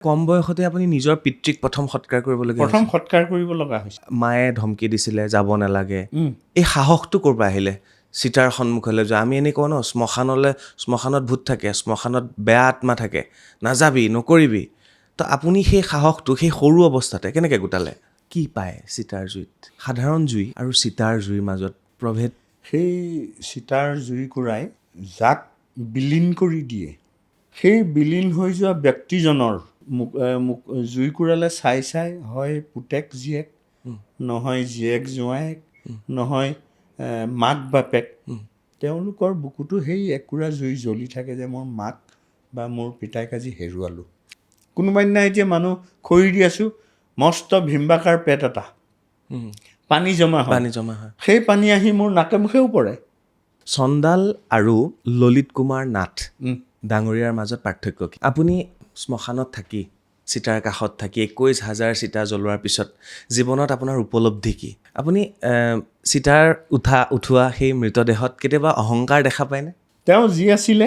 কম বয়সতে আপুনি নিজৰ পিতৃক প্ৰথম সৎকাৰ কৰিবলগীয়া প্ৰথম সৎকাৰ কৰিব লগা হৈছে। মায়ে ধমকি দিছিলে যাব নালাগে, এই সাহসটো ক'ৰ পৰা আহিলে চিতাৰ সন্মুখলৈ যোৱা? আমি এনেই কওঁ ন, শ্মশানত ভূত থাকে, শ্মশানত বেয়া আত্মা থাকে, নাযাবি, নকৰিবি। তো আপুনি সেই সাহসটো সেই সৰু অৱস্থাতে কেনেকৈ গোটালে? কি পায় চিতাৰ জুইত? সাধাৰণ জুই আৰু চিতাৰ জুইৰ মাজত প্ৰভেদ? সেই চিতাৰ জুইকুৰাই যাক বিলীন কৰি দিয়ে, সেই বিলীন হৈ যোৱা ব্যক্তিজনৰ জুইকুৰালে চাই চাই হয় পুতেক জীয়েক, নহয় জীয়েক জোঁৱায়েক, নহয় মাক বাপেক, তেওঁলোকৰ বুকুতো সেই একুৰা জুই জ্বলি থাকে যে মোৰ মাক বা মোৰ পিতাইক আজি হেৰুৱালোঁ। কোনোবা দিনা এতিয়া মানুহ খৰি দি আছোঁ, মস্ত ভীমবাকাৰ পেট এটা, পানী জমা হয়, সেই পানী আহি মোৰ নাকে মুখেও পৰে। চন্দাল আৰু ললিত কুমাৰ নাথ ডাঙৰীয়াৰ মাজত পাৰ্থক্য কি? আপুনি শ্মশানত থাকি, চিতাৰ কাষত থাকি 21,000 চিতা জ্বলোৱাৰ পিছত জীৱনত আপোনাৰ উপলব্ধি কি? আপুনি চিতাৰ উঠোৱা সেই মৃতদেহত কেতিয়াবা অহংকাৰ দেখা পায়নে? তেওঁ যি আছিলে,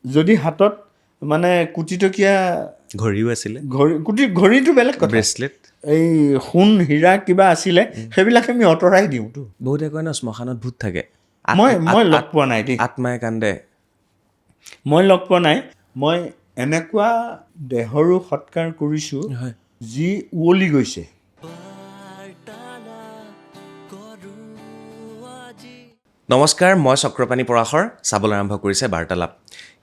যদি হাতত মানে কোটিটকীয়া ঘড়ীও আছিলে, ঘড়ীটো বেলেগ কথা, ব্ৰেচলেট, এই সোণ হীৰা কিবা আছিলে, সেইবিলাক আমি আঁতৰাই দিওঁতো। বহুতে কয় ন শ্মশানত ভূত থাকে। মই লগ পোৱা নাই দেই, আত্মাই কান্দে। মই লগ পোৱা নাই। মই এনেকুৱা দেহৰো সৎকাৰ কৰিছোঁ যি উৱলি গৈছে। নমস্কাৰ, মই চক্ৰপাণি পৰাশৰ। চাবলৈ আৰম্ভ কৰিছে বাৰ্তালাপ।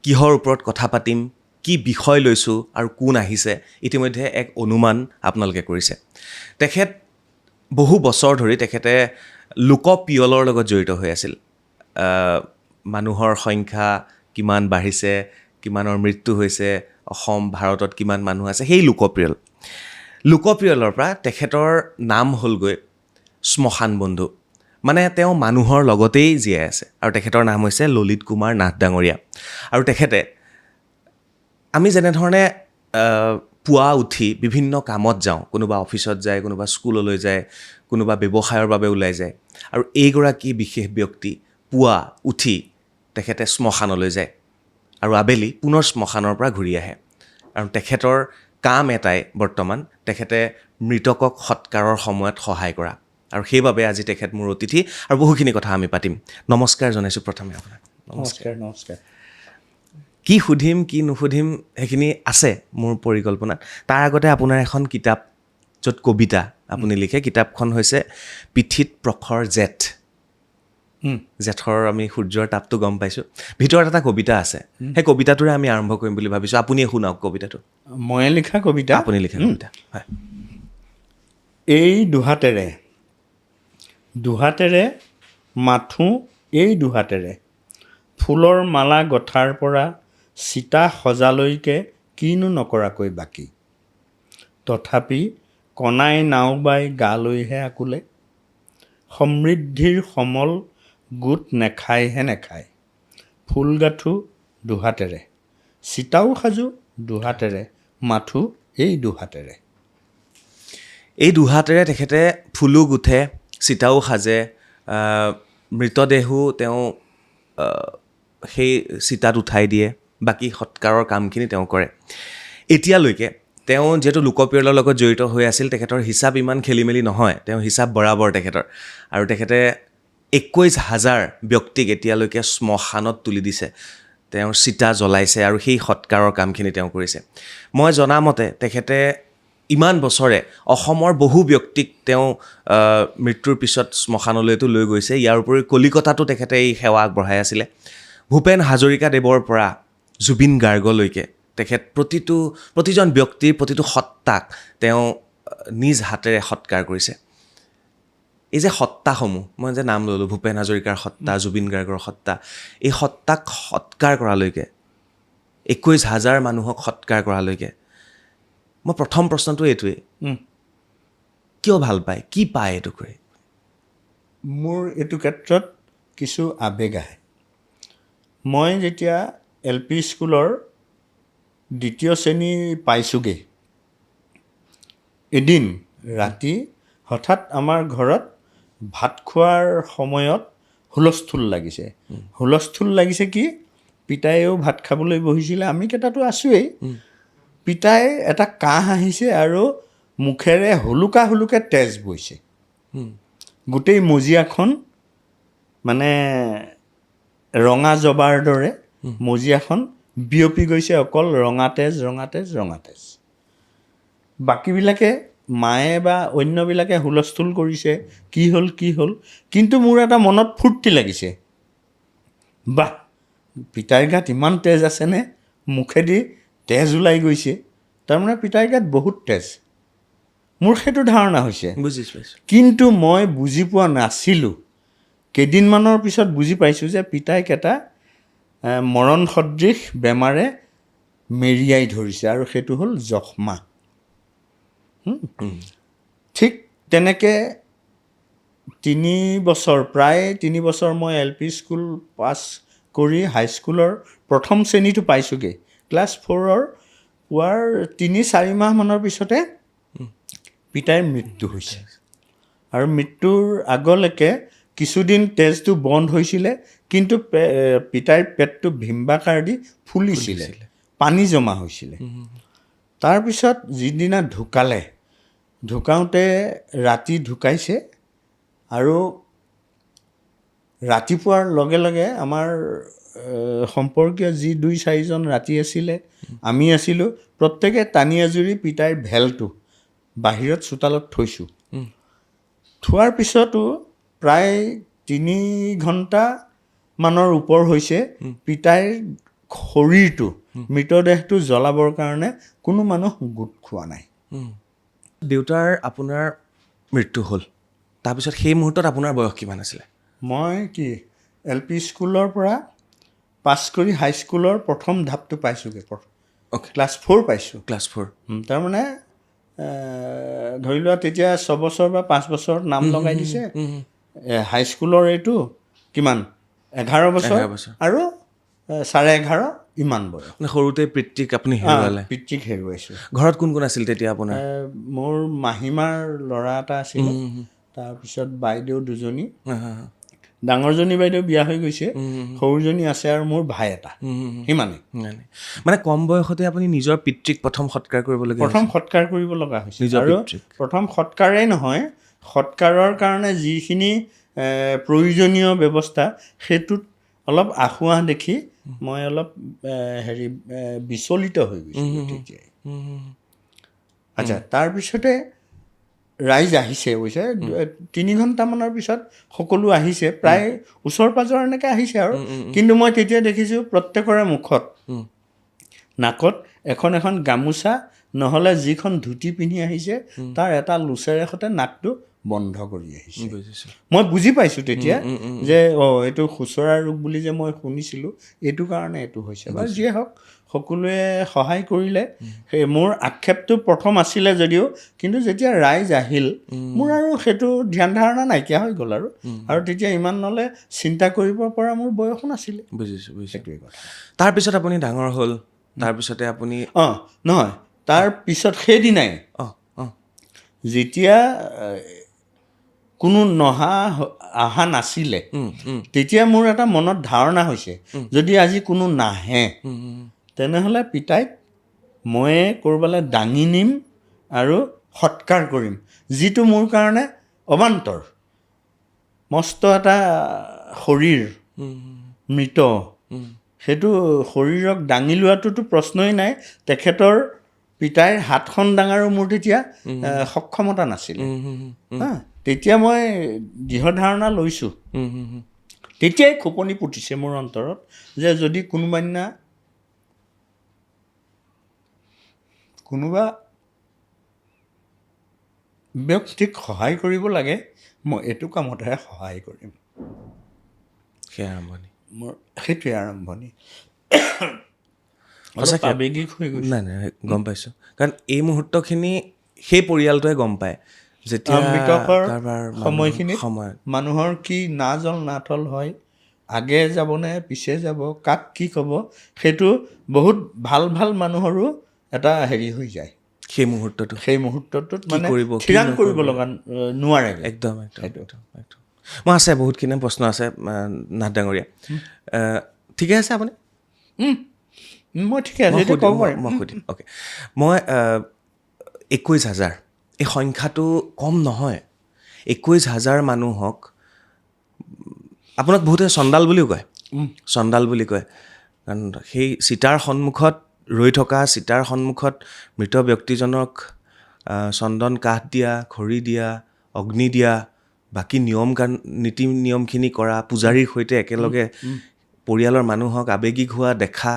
কিহৰ ওপৰত কথা পাতিম, কি বিষয় লৈছোঁ আৰু কোন আহিছে, ইতিমধ্যে এক অনুমান আপোনালোকে কৰিছে। তেখেত বহু বছৰ ধৰি তেখেতে লোকপিয়লৰ লগত জড়িত হৈ আছিল। মানুহৰ সংখ্যা কিমান বাঢ়িছে, কিমানৰ মৃত্যু হৈছে, অসম ভাৰতত কিমান মানুহ আছে, সেই লোকপিয়লৰ পৰা তেখেতৰ নাম হ'লগৈ শ্মশান বন্ধু। মানে তেওঁ মানুহৰ লগতেই জীয়াই আছে। আৰু তেখেতৰ নাম হৈছে ললিত কুমাৰ নাথ ডাঙৰীয়া। আৰু তেখেতে আমি যেনেধৰণে পুৱা উঠি বিভিন্ন কামত যাওঁ, কোনোবা অফিচত যায়, কোনোবা স্কুললৈ যায়, কোনোবা ব্যৱসায়ৰ বাবে ওলাই যায়, আৰু এইগৰাকী বিশেষ ব্যক্তি পুৱা উঠি তেখেতে শ্মশানলৈ যায় আৰু আবেলি পুনৰ শ্মশানৰ পৰা ঘূৰি আহে। আৰু তেখেতৰ কাম এটাই বৰ্তমান, তেখেতে মৃতকক সৎকাৰৰ সময়ত সহায় কৰা। আৰু সেইবাবে আজি তেখেত মোৰ অতিথি আৰু বহুখিনি কথা আমি পাতিম। নমস্কাৰ জনাইছোঁ প্ৰথমে আপোনাক। নমস্কাৰ। কি সুধিম কি নুসুধিম সেইখিনি আছে মোৰ পৰিকল্পনাত। তাৰ আগতে আপোনাৰ এখন কিতাপ, য'ত কবিতা আপুনি লিখে, কিতাপখন হৈছে পিঠিত প্ৰখৰ জেঠ। জেঠৰ আমি সূৰ্যৰ তাপটো গম পাইছোঁ। ভিতৰত এটা কবিতা আছে, সেই কবিতাটোৰে আমি আৰম্ভ কৰিম বুলি ভাবিছোঁ। আপুনিয়ে শুনাওক কবিতাটো। ময়ে লিখা কবিতা? আপুনি লিখা কবিতা, হয়। এই দুহাতেৰে মাথো, এই দুহাতেৰে ফুলৰ মালা গঠাৰ পৰা চিতা সজালৈকে কিনো নকৰাকৈ বাকী। তথাপি কণাই নাও বাই গালৈহে আকুলে, সমৃদ্ধিৰ সমল গোট নেখায়হে নেখায়। ফুল গাঠো দুহাতেৰে, চিতাও সাজো দুহাতেৰে, মাথো এই দুহাতেৰে। এই দুহাতেৰে তেখেতে ফুলো গুঠে, চিতাও সাজে, মৃতদেহো তেওঁ সেই চিতাত উঠাই দিয়ে, বাকী সৎকাৰৰ কামখিনি তেওঁ কৰে। এতিয়ালৈকে তেওঁ যিহেতু লোকপিয়লৰ লগত জড়িত হৈ আছিল, তেখেতৰ হিচাপ ইমান খেলি মেলি নহয়, তেওঁ হিচাপ বৰাবৰ তেখেতৰ। আৰু তেখেতে 21,000 ব্যক্তিক এতিয়ালৈকে শ্মশানত তুলি দিছে, তেওঁৰ চিতা জ্বলাইছে আৰু সেই সৎকাৰৰ কামখিনি তেওঁ কৰিছে। মই জনামতে তেখেতে ইমান বছৰে অসমৰ বহু ব্যক্তিক তেওঁ মৃত্যুৰ পিছত শ্মশানলৈতো লৈ গৈছে। ইয়াৰ উপৰি কলিকতাতো তেখেতে এই সেৱা আগবঢ়াই আছিলে। ভূপেন হাজৰিকাদেৱৰ পৰা জুবিন গাৰ্গলৈকে তেখেত প্ৰতিজন ব্যক্তিৰ প্ৰতিটো সত্তাক তেওঁ নিজ হাতেৰে সৎকাৰ কৰিছে। এই যে সত্তাসমূহ, মই যে নাম ল'লোঁ, ভূপেন হাজৰিকাৰ সত্তা, জুবিন গাৰ্গৰ সত্তা, এই সত্তাক সৎকাৰ কৰালৈকে, 21,000 মানুহক সৎকাৰ কৰালৈকে, মই প্ৰথম প্ৰশ্নটো এইটোৱেই, কিয় ভাল পায়, কি পায় এইটো কৰি? মোৰ এইটো ক্ষেত্ৰত কিছু আৱেগ আহে। মই যেতিয়া LP স্কুলৰ 2য় শ্ৰেণী পাইছোঁগৈ, এদিন ৰাতি হঠাৎ আমাৰ ঘৰত ভাত খোৱাৰ সময়ত হুলস্থুল লাগিছে কি, পিতায়েও ভাত খাবলৈ বহিছিলে, আমি কেইটাতো আছোৱেই। পিতাই এটা কাঁহ আহিছে আৰু মুখেৰে হুলুকা তেজ বৈছে। গোটেই মজিয়াখন মানে ৰঙা জবাৰ দৰে মজিয়াখন বিয়পি গৈছে, অকল ৰঙা তেজ। বাকীবিলাকে মায়ে বা অন্যবিলাকে হুলস্থুল কৰিছে, কি হ'ল, কিন্তু মোৰ এটা মনত ফূৰ্তি লাগিছে, বাহ, পিতাইৰ গাত ইমান তেজ আছেনে, মুখেদি তেজ ওলাই গৈছে, তাৰমানে পিতাইৰ গাত বহুত তেজ। মোৰ সেইটো ধাৰণা হৈছে, বুজিছোঁ। কিন্তু মই বুজি পোৱা নাছিলোঁ। কেইদিনমানৰ পিছত বুজি পাইছোঁ যে পিতাইক এটা মৰণ সদৃশ বেমাৰে মেৰিয়াই ধৰিছে, আৰু সেইটো হ'ল যক্ষ্মা। ঠিক তেনেকৈ 3 বছৰ মই LP স্কুল পাছ কৰি হাইস্কুলৰ প্ৰথম শ্ৰেণীটো পাইছোঁগৈ। ক্লাছ 4 পোৱাৰ 3-4 মাহমানৰ পিছতে পিতাইৰ মৃত্যু হৈছে। আৰু মৃত্যুৰ আগলৈকে কিছুদিন তেজটো বন্ধ হৈছিলে, কিন্তু পিতাইৰ পেটটো ভিম্বাকাৰ দি ফুলিছিলে, পানী জমা হৈছিলে। তাৰপিছত যিদিনা ঢুকাওঁতে ৰাতি ঢুকাইছে, আৰু ৰাতিপুৱাৰ লগে লগে আমাৰ সম্পৰ্কীয় যি 2-4জন ৰাতি আছিলে, আমি আছিলোঁ, প্ৰত্যেকে টানি আজুৰি পিতাইৰ ভেলটো বাহিৰত চোতালত থৈছোঁ। থোৱাৰ পিছতো প্ৰায় 3 ঘণ্টামানৰ ওপৰ হৈছে পিতাইৰ শৰীৰটো, মৃতদেহটো জ্বলাবৰ কাৰণে কোনো মানুহ গোট খোৱা নাই। দেউতাৰ আপোনাৰ মৃত্যু হ'ল, তাৰপিছত সেই মুহূৰ্তত আপোনাৰ বয়স কিমান আছিলে? মই LP স্কুলৰ পৰা পাছ কৰি হাইস্কুলৰ প্ৰথম ধাপটো পাইছোঁগৈ। ক্লাছ 4 পাইছোঁ। ক্লাছ 4। তাৰমানে ধৰি লোৱা তেতিয়া 6 বছৰ বা 5 বছৰত নাম লগাই দিছে। হাইস্কুলৰ এইটো কিমান 11 বছৰ আৰু 11.5 ইমান বয়স। মানে সৰুতে পিতৃক আপুনি হেৰুৱালে? পিতৃক হেৰুৱাইছোঁ। ঘৰত কোন কোন আছিল তেতিয়া আপোনাৰ? মোৰ মাহীমাৰ ল'ৰা এটা আছিলে, তাৰপিছত বাইদেউ 2জনী, ডাঙৰজনী বাইদেউ বিয়া হৈ গৈছে, সৰুজনী আছে, আৰু মোৰ ভাই এটা, সিমানেই। মানে কম বয়সতে আপুনি নিজৰ পিতৃক প্ৰথম সৎকাৰ কৰিব লগা হৈছে। আৰু প্ৰথম সৎকাৰেই নহয়, সৎকাৰৰ কাৰণে যিখিনি প্ৰয়োজনীয় ব্যৱস্থা, সেইটোত অলপ আঁসোৱাহ দেখি মই অলপ বিচলিত হৈ গৈছিলোঁ তেতিয়াই। আচ্ছা, তাৰপিছতে ৰাইজ আহিছে, অৱশ্যে 3 ঘণ্টামানৰ পিছত সকলো আহিছে, প্ৰায় ওচৰ পাজৰ এনেকৈ আহিছে আৰু। কিন্তু মই তেতিয়া দেখিছোঁ প্ৰত্যেকৰে মুখত, নাকত এখন গামোচা নহ'লে যিখন ধুতি পিন্ধি আহিছে, তাৰ এটা লোচেৰে সৈতে নাকটো বন্ধ কৰি আহিছে। মই বুজি পাইছোঁ তেতিয়া যে এইটো খুচৰা ৰোগ বুলি যে মই শুনিছিলোঁ, এইটো কাৰণে এইটো হৈছে। বাৰু যিয়ে হওক, সকলোৱে সহায় কৰিলে। সেই মোৰ আক্ষেপটো প্ৰথম আছিলে যদিও, কিন্তু যেতিয়া ৰাইজ আহিল, মোৰ আৰু সেইটো ধ্যান ধাৰণা নাইকিয়া হৈ গ'ল। আৰু তেতিয়া ইমান নলে চিন্তা কৰিব পৰা মোৰ বয়সো নাছিলে। বুজিছোঁ। সেইটোৱে কথা। তাৰপিছত আপুনি ডাঙৰ হ'ল, তাৰপিছতে আপুনি নহয়, তাৰপিছত সেইদিনাই যেতিয়া কোনো অহা নাছিলে, তেতিয়া মোৰ এটা মনত ধাৰণা হৈছে, যদি আজি কোনো নাহে, তেনেহ'লে পিতাইক ময়ে ক'ৰবালৈ দাঙি নিম আৰু সৎকাৰ কৰিম, যিটো মোৰ কাৰণে অবান্তৰ। মস্ত এটা শৰীৰ মৃত, সেইটো শৰীৰক দাঙি লোৱাটোতো প্ৰশ্নই নাই। তেখেতৰ পিতাইৰ হাতখন দাঙাৰো মোৰ তেতিয়া সক্ষমতা নাছিলে। তেতিয়া মই দৃঢ় ধাৰণা লৈছোঁ, তেতিয়াই খোপনি পুতিছে মোৰ অন্তৰত, যে যদি কোনোবা ব্যক্তিক সহায় কৰিব লাগে, মই এইটো কামতহে সহায় কৰিম। মোৰ সেইটোৱে আৰম্ভণি। আৱেগিক হৈ গৈছে। নাই, গম পাইছোঁ। কাৰণ এই মুহূৰ্তখিনি সেই পৰিয়ালটোৱে গম পায়, যেতিয়া মৃতকৰ সময়খিনিত মানুহৰ কি নাজল নাথল হয়, আগে যাবনে পিছে যাব, কাক কি ক'ব, সেইটো বহুত ভাল মানুহৰো এটা হৈ যায়। সেই মুহূৰ্তটোত মানে থিৰাং কৰিব লগা নোৱাৰে। একদম। মই আছে, বহুতখিনি প্ৰশ্ন আছে নাথ ডাঙৰীয়া। ঠিকে আছে আপুনি? মই ঠিকে আছে, এইটো ক'ব পাৰিম। মই সুধিম অ'কে মই 21,000 এই সংখ্যাটো কম নহয় 21,000 মানুহক আপোনাক বহুতে চণ্ডাল বুলিও কয় চণ্ডাল বুলি কয় কাৰণ সেই চিতাৰ সন্মুখত ৰৈ থকা চিতাৰ সন্মুখত মৃত ব্যক্তিজনক চন্দন কাঠ দিয়া খৰি দিয়া অগ্নি দিয়া বাকী নীতি নিয়মখিনি কৰা পূজাৰীৰ সৈতে একেলগে পৰিয়ালৰ মানুহক আৱেগিক হোৱা দেখা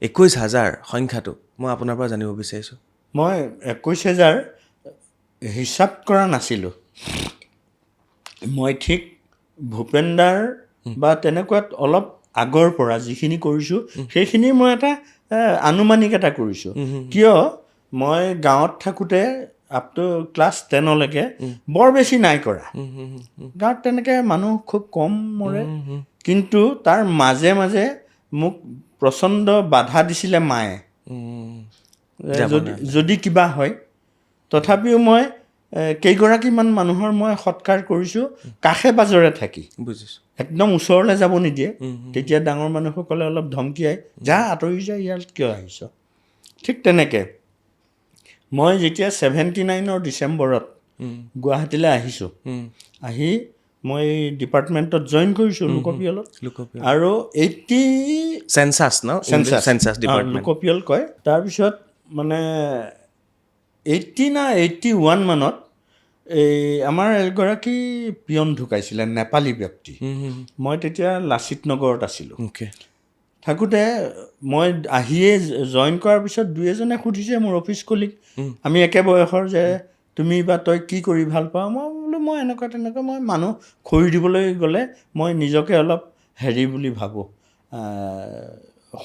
21,000 সংখ্যাটো মই আপোনাৰ পৰা জানিব বিচাৰিছোঁ মই 21,000 হিচাপ কৰা নাছিলোঁ মই ঠিক ভূপেনদাৰ বা তেনেকুৱাত অলপ আগৰ পৰা যিখিনি কৰিছোঁ সেইখিনি মই এটা আনুমানিক এটা কৰিছোঁ কিয় মই গাঁৱত থাকোঁতে আপ টু ক্লাছ 10লৈকে বৰ বেছি নাই কৰা গাঁৱত তেনেকৈ মানুহ খুব কম মৰে কিন্তু তাৰ মাজে মাজে মোক প্ৰচণ্ড বাধা দিছিলে মায়ে যদি কিবা হয় তথাপিও মই কেইগৰাকীমান মানুহৰ মই সৎকাৰ কৰিছোঁ কাষে পাজৰে থাকি বুজিছোঁ একদম ওচৰলৈ যাব নিদিয়ে তেতিয়া ডাঙৰ মানুহসকলে অলপ ধমকিয়াই যা আঁতৰি যায় ইয়াত কিয় আহিছ ঠিক তেনেকৈ মই যেতিয়া 79ৰ ডিচেম্বৰত গুৱাহাটীলৈ আহিছোঁ আহি মই ডিপাৰ্টমেণ্টত জইন কৰিছোঁ লোকপিয়লত আৰু 80 চেঞ্চাছ ন চেঞ্চাছ ডিপাৰ্টমেণ্ট লোকপিয়ল কয় তাৰপিছত মানে 80 না 81 মানত এই আমাৰ এগৰাকী পিয়ন ঢুকাইছিলে নেপালী ব্যক্তি মই তেতিয়া লাচিত নগৰত আছিলোঁ থাকোঁতে মই আহিয়ে জইন কৰাৰ পিছত দুই এজনে সুধিছে মোৰ অফিচ কলিগ আমি একে বয়সৰ যে তুমি বা তই কি কৰি ভাল পাওঁ মই বোলো মই এনেকুৱা তেনেকুৱা মই মানুহ খৰি দিবলৈ গ'লে মই নিজকে অলপ হেৰি বুলি ভাবোঁ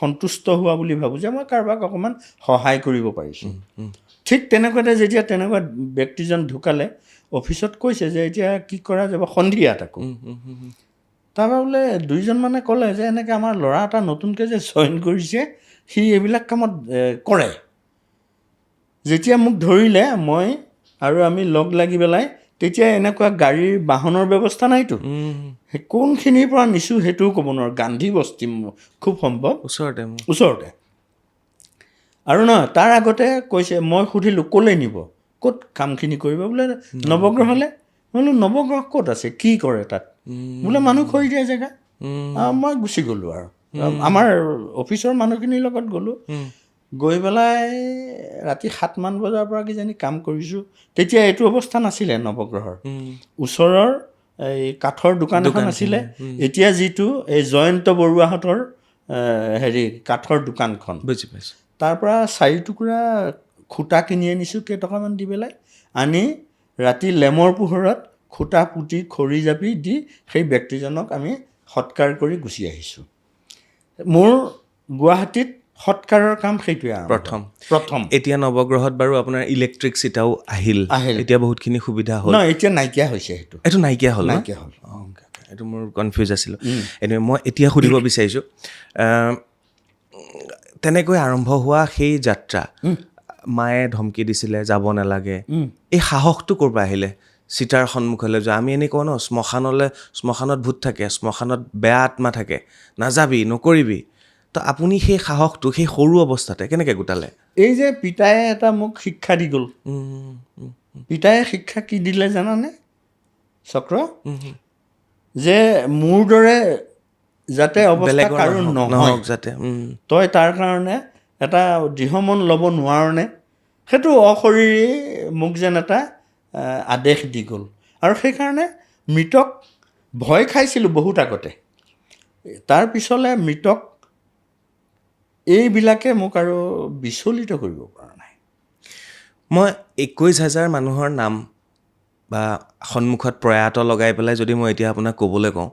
সন্তুষ্ট হোৱা বুলি ভাবোঁ যে মই কাৰোবাক অকণমান সহায় কৰিব পাৰিছোঁ ঠিক তেনেকুৱাতে যেতিয়া তেনেকুৱা ব্যক্তিজন ঢুকালে অফিচত কৈছে যে এতিয়া কি কৰা যাব সন্ধিয়া তাকো তাৰপৰা বোলে দুইজনমানে ক'লে যে এনেকৈ আমাৰ ল'ৰা এটা নতুনকৈ যে জইন কৰিছে সি এইবিলাক কামত কৰে যেতিয়া মোক ধৰিলে মই আৰু আমি লগ লাগি পেলাই তেতিয়া এনেকুৱা গাড়ীৰ বাহনৰ ব্যৱস্থা নাইতো সেই কোনখিনিৰ পৰা নিছোঁ সেইটোও ক'ব নোৱাৰোঁ গান্ধী বস্তি খুব সম্ভৱ ওচৰতে আৰু নহয় তাৰ আগতে কৈছে মই সুধিলোঁ ক'লৈ নিব ক'ত কামখিনি কৰিব বোলে নৱগ্ৰহলৈ মই বোলো নৱগ্ৰহ ক'ত আছে কি কৰে তাত বোলে মানুহ খৰি দিয়া জেগা মই গুচি গ'লোঁ আৰু আমাৰ অফিচৰ মানুহখিনিৰ লগত গ'লোঁ গৈ পেলাই ৰাতি 7মান বজাৰ পৰা কিজানি কাম কৰিছোঁ তেতিয়া এইটো অৱস্থা নাছিলে নৱগ্ৰহৰ ওচৰৰ এই কাঠৰ দোকান এখন আছিলে এতিয়া যিটো এই জয়ন্ত বৰুৱাহঁতৰ হেৰি কাঠৰ দোকানখন বুজি পাইছোঁ তাৰ পৰা 4 টুকুৰা খুটা কিনি আনিছোঁ কেইটকামান দি পেলাই আনি ৰাতি লেমৰ পোহৰত খুটা পুতি খৰি জাপি দি সেই ব্যক্তিজনক আমি সৎকাৰ কৰি গুচি আহিছোঁ মোৰ গুৱাহাটীত সৎকাৰৰ কাম সেইটোৱে প্ৰথম এতিয়া নৱগ্ৰহত বাৰু আপোনাৰ ইলেক্ট্ৰিক চিটাও আহিল এতিয়া বহুতখিনি সুবিধা হ'ল এতিয়া নাইকিয়া হৈছে এইটো নাইকিয়া হ'ল এইটো মোৰ কনফিউজ আছিলোঁ এনেই মই এতিয়া সুধিব বিচাৰিছোঁ তেনেকৈ আৰম্ভ হোৱা সেই যাত্ৰা মায়ে ধমকি দিছিলে যাব নালাগে এই সাহসটো ক'ৰ পৰা আহিলে চিতাৰ সন্মুখলৈ যোৱা আমি এনেই কওঁ ন শ্মশানত ভূত থাকে শ্মশানত বেয়া আত্মা থাকে নাযাবি নকৰিবি তো আপুনি সেই সাহসটো সেই সৰু অৱস্থাতে কেনেকৈ গোটালে এই যে পিতায়ে এটা মোক শিক্ষা দি গ'ল পিতায়ে শিক্ষা কি দিলে জানানে চক্ৰ যে মোৰ দৰে যাতে অৱস্থা কাৰো নহওক যাতে তই তাৰ কাৰণে এটা দৃঢ় মন ল'ব নোৱাৰনে সেইটো অশৰীৰী মোক যেন এটা আদেশ দি গ'ল আৰু সেইকাৰণে মৃতক ভয় খাইছিলোঁ বহুত আগতে তাৰ পিছলৈ মৃতক এইবিলাকে মোক আৰু বিচলিত কৰিব পৰা নাই মই 21,000 মানুহৰ নাম বা সন্মুখত প্ৰয়াত লগাই পেলাই যদি মই এতিয়া আপোনাক ক'বলৈ কওঁ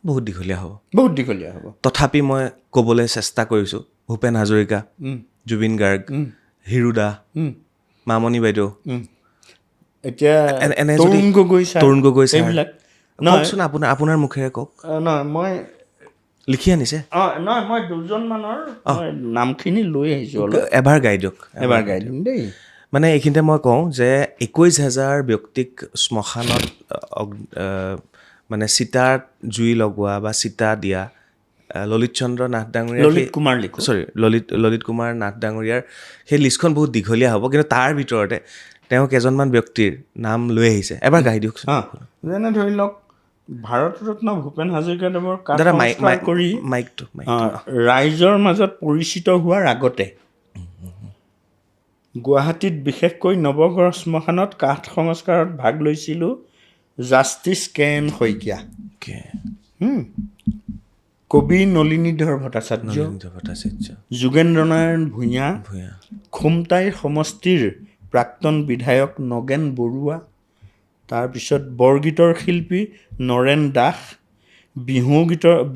বহুত দীঘলীয়া হ'ব তথাপি মই ক'বলৈ চেষ্টা কৰিছোঁ ভূপেন হাজৰিকা জুবিন গাৰ্গ হিৰুদা মামণি বাইদেউ এতিয়া তৰুণ গগৈ এইবিলাক নহয়চোন আপোনাৰ মুখেৰে কওক নহয় মই লিখি আনিছে নহয় মই দুজনমানৰ নামখিনি লৈ আহিছোঁ এবাৰ গাই দিয়ক দেই মানে এইখিনিতে মই কওঁ যে 21,000 ব্যক্তিক শ্মশানত মানে চিতাত জুই লগোৱা বা চিতা দিয়া ললিত চন্দ্ৰ নাথ ডাঙৰীয়া ললিত কুমাৰ লিখো ললিত কুমাৰ নাথ ডাঙৰীয়াৰ সেই লিষ্টখন বহুত দীঘলীয়া হ'ব, কিন্তু তাৰ ভিতৰতে তেওঁ কেইজনমান ব্যক্তিৰ নাম লৈ আহিছে, এবাৰ গাই দিয়কচোন। যেনে ধৰি লওক ভাৰতৰত্ন ভূপেন হাজৰিকাদেৱৰ দাদা সংস্কাৰ কৰি মাইকটো ৰাইজৰ মাজত পৰিচিত হোৱাৰ আগতে গুৱাহাটীত বিশেষকৈ নৱগ্ৰহ শ্মশানত কাঠ সংস্কাৰত ভাগ লৈছিলোঁ জাষ্টিছ কে এন শইকীয়া, কবি নলিনীধৰ ভট্টাচাৰ্য, যোগেন্দ্ৰ নাৰায়ণ ভূঞা, খুমটাই সমষ্টিৰ প্ৰাক্তন বিধায়ক নগেন বৰুৱা, তাৰপিছত বৰগীতৰ শিল্পী নৰেন দাস,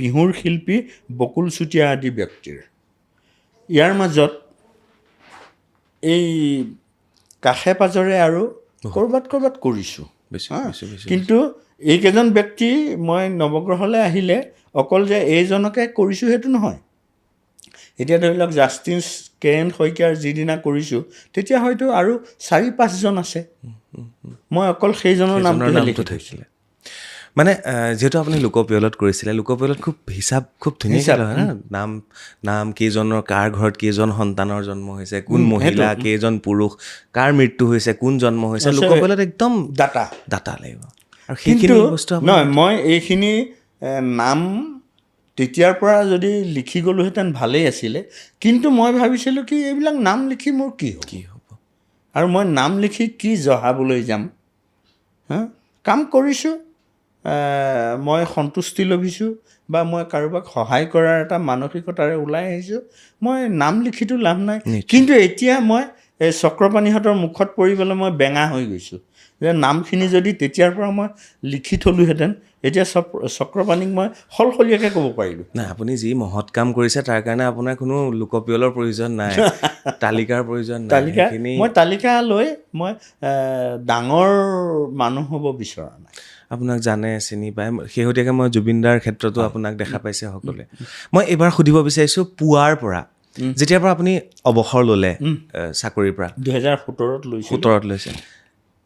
বিহুৰ শিল্পী বকুল চুতীয়া আদি ব্যক্তিৰ। ইয়াৰ মাজত এই কাষে পাজৰে আৰু ক'ৰবাত কৰিছোঁ, কিন্তু এইকেইজন ব্যক্তি মই নৱগ্ৰহলৈ আহিলে অকল যে এইজনকে কৰিছোঁ সেইটো নহয়। এতিয়া ধৰি লওক জাষ্টিছ কে এন শইকীয়াৰ যিদিনা কৰিছোঁ তেতিয়া হয়তো আৰু 4-5জন আছে, মই অকল সেইজনৰ নামটো লিখি থৈছিলোঁ। মানে যিহেতু আপুনি লোকপিয়লত কৰিছিলে, লোকপিয়লত খুব হিচাপ খুব ধুনীয়াকৈ লয় না, নাম কেইজনৰ, কাৰ ঘৰত কেইজন সন্তানৰ জন্ম হৈছে, কোন মহিলা, কেইজন পুৰুষ, কাৰ মৃত্যু হৈছে, কোন জন্ম হৈছে, লোকপিয়লত একদম ডাটা লাগিব। আৰু সেইখিনি বস্তু নহয়, মই এইখিনি নাম তেতিয়াৰ পৰা যদি লিখি গ'লোহেঁতেন ভালেই আছিলে, কিন্তু মই ভাবিছিলোঁ কি এইবিলাক নাম লিখি মোৰ কি হ'ব, আৰু মই নাম লিখি কি জহাবলৈ যাম। কাম কৰিছোঁ, মই সন্তুষ্টি লভিছোঁ বা মই কাৰোবাক সহায় কৰাৰ এটা মানসিকতাৰে ওলাই আহিছোঁ, মই নাম লিখিতো লাভ নাই। কিন্তু এতিয়া মই এই চক্ৰপাণীহঁতৰ মুখত পৰিবলৈ মই বেঙা হৈ গৈছোঁ যে নামখিনি যদি তেতিয়াৰ পৰা মই লিখি থলোহেঁতেন, এতিয়া চক্ৰপাণীক মই সলসলীয়াকৈ ক'ব পাৰিলোঁ। নাই, আপুনি যি মহৎ কাম কৰিছে তাৰ কাৰণে আপোনাৰ কোনো লোকপিয়লৰ প্ৰয়োজন নাই, তালিকাৰ প্ৰয়োজন নাই। মই তালিকা লৈ মই ডাঙৰ মানুহ হ'ব বিচৰা নাই। আপোনাক জানে, চিনি পায়, শেহতীয়াকৈ মই জুবিনদাৰ ক্ষেত্ৰতো আপোনাক দেখা পাইছে সকলোৱে। মই এইবাৰ সুধিব বিচাৰিছোঁ, পুৱাৰ পৰা যেতিয়াৰ পৰা আপুনি অৱসৰ ল'লে চাকৰিৰ পৰা, 2017 লৈছে,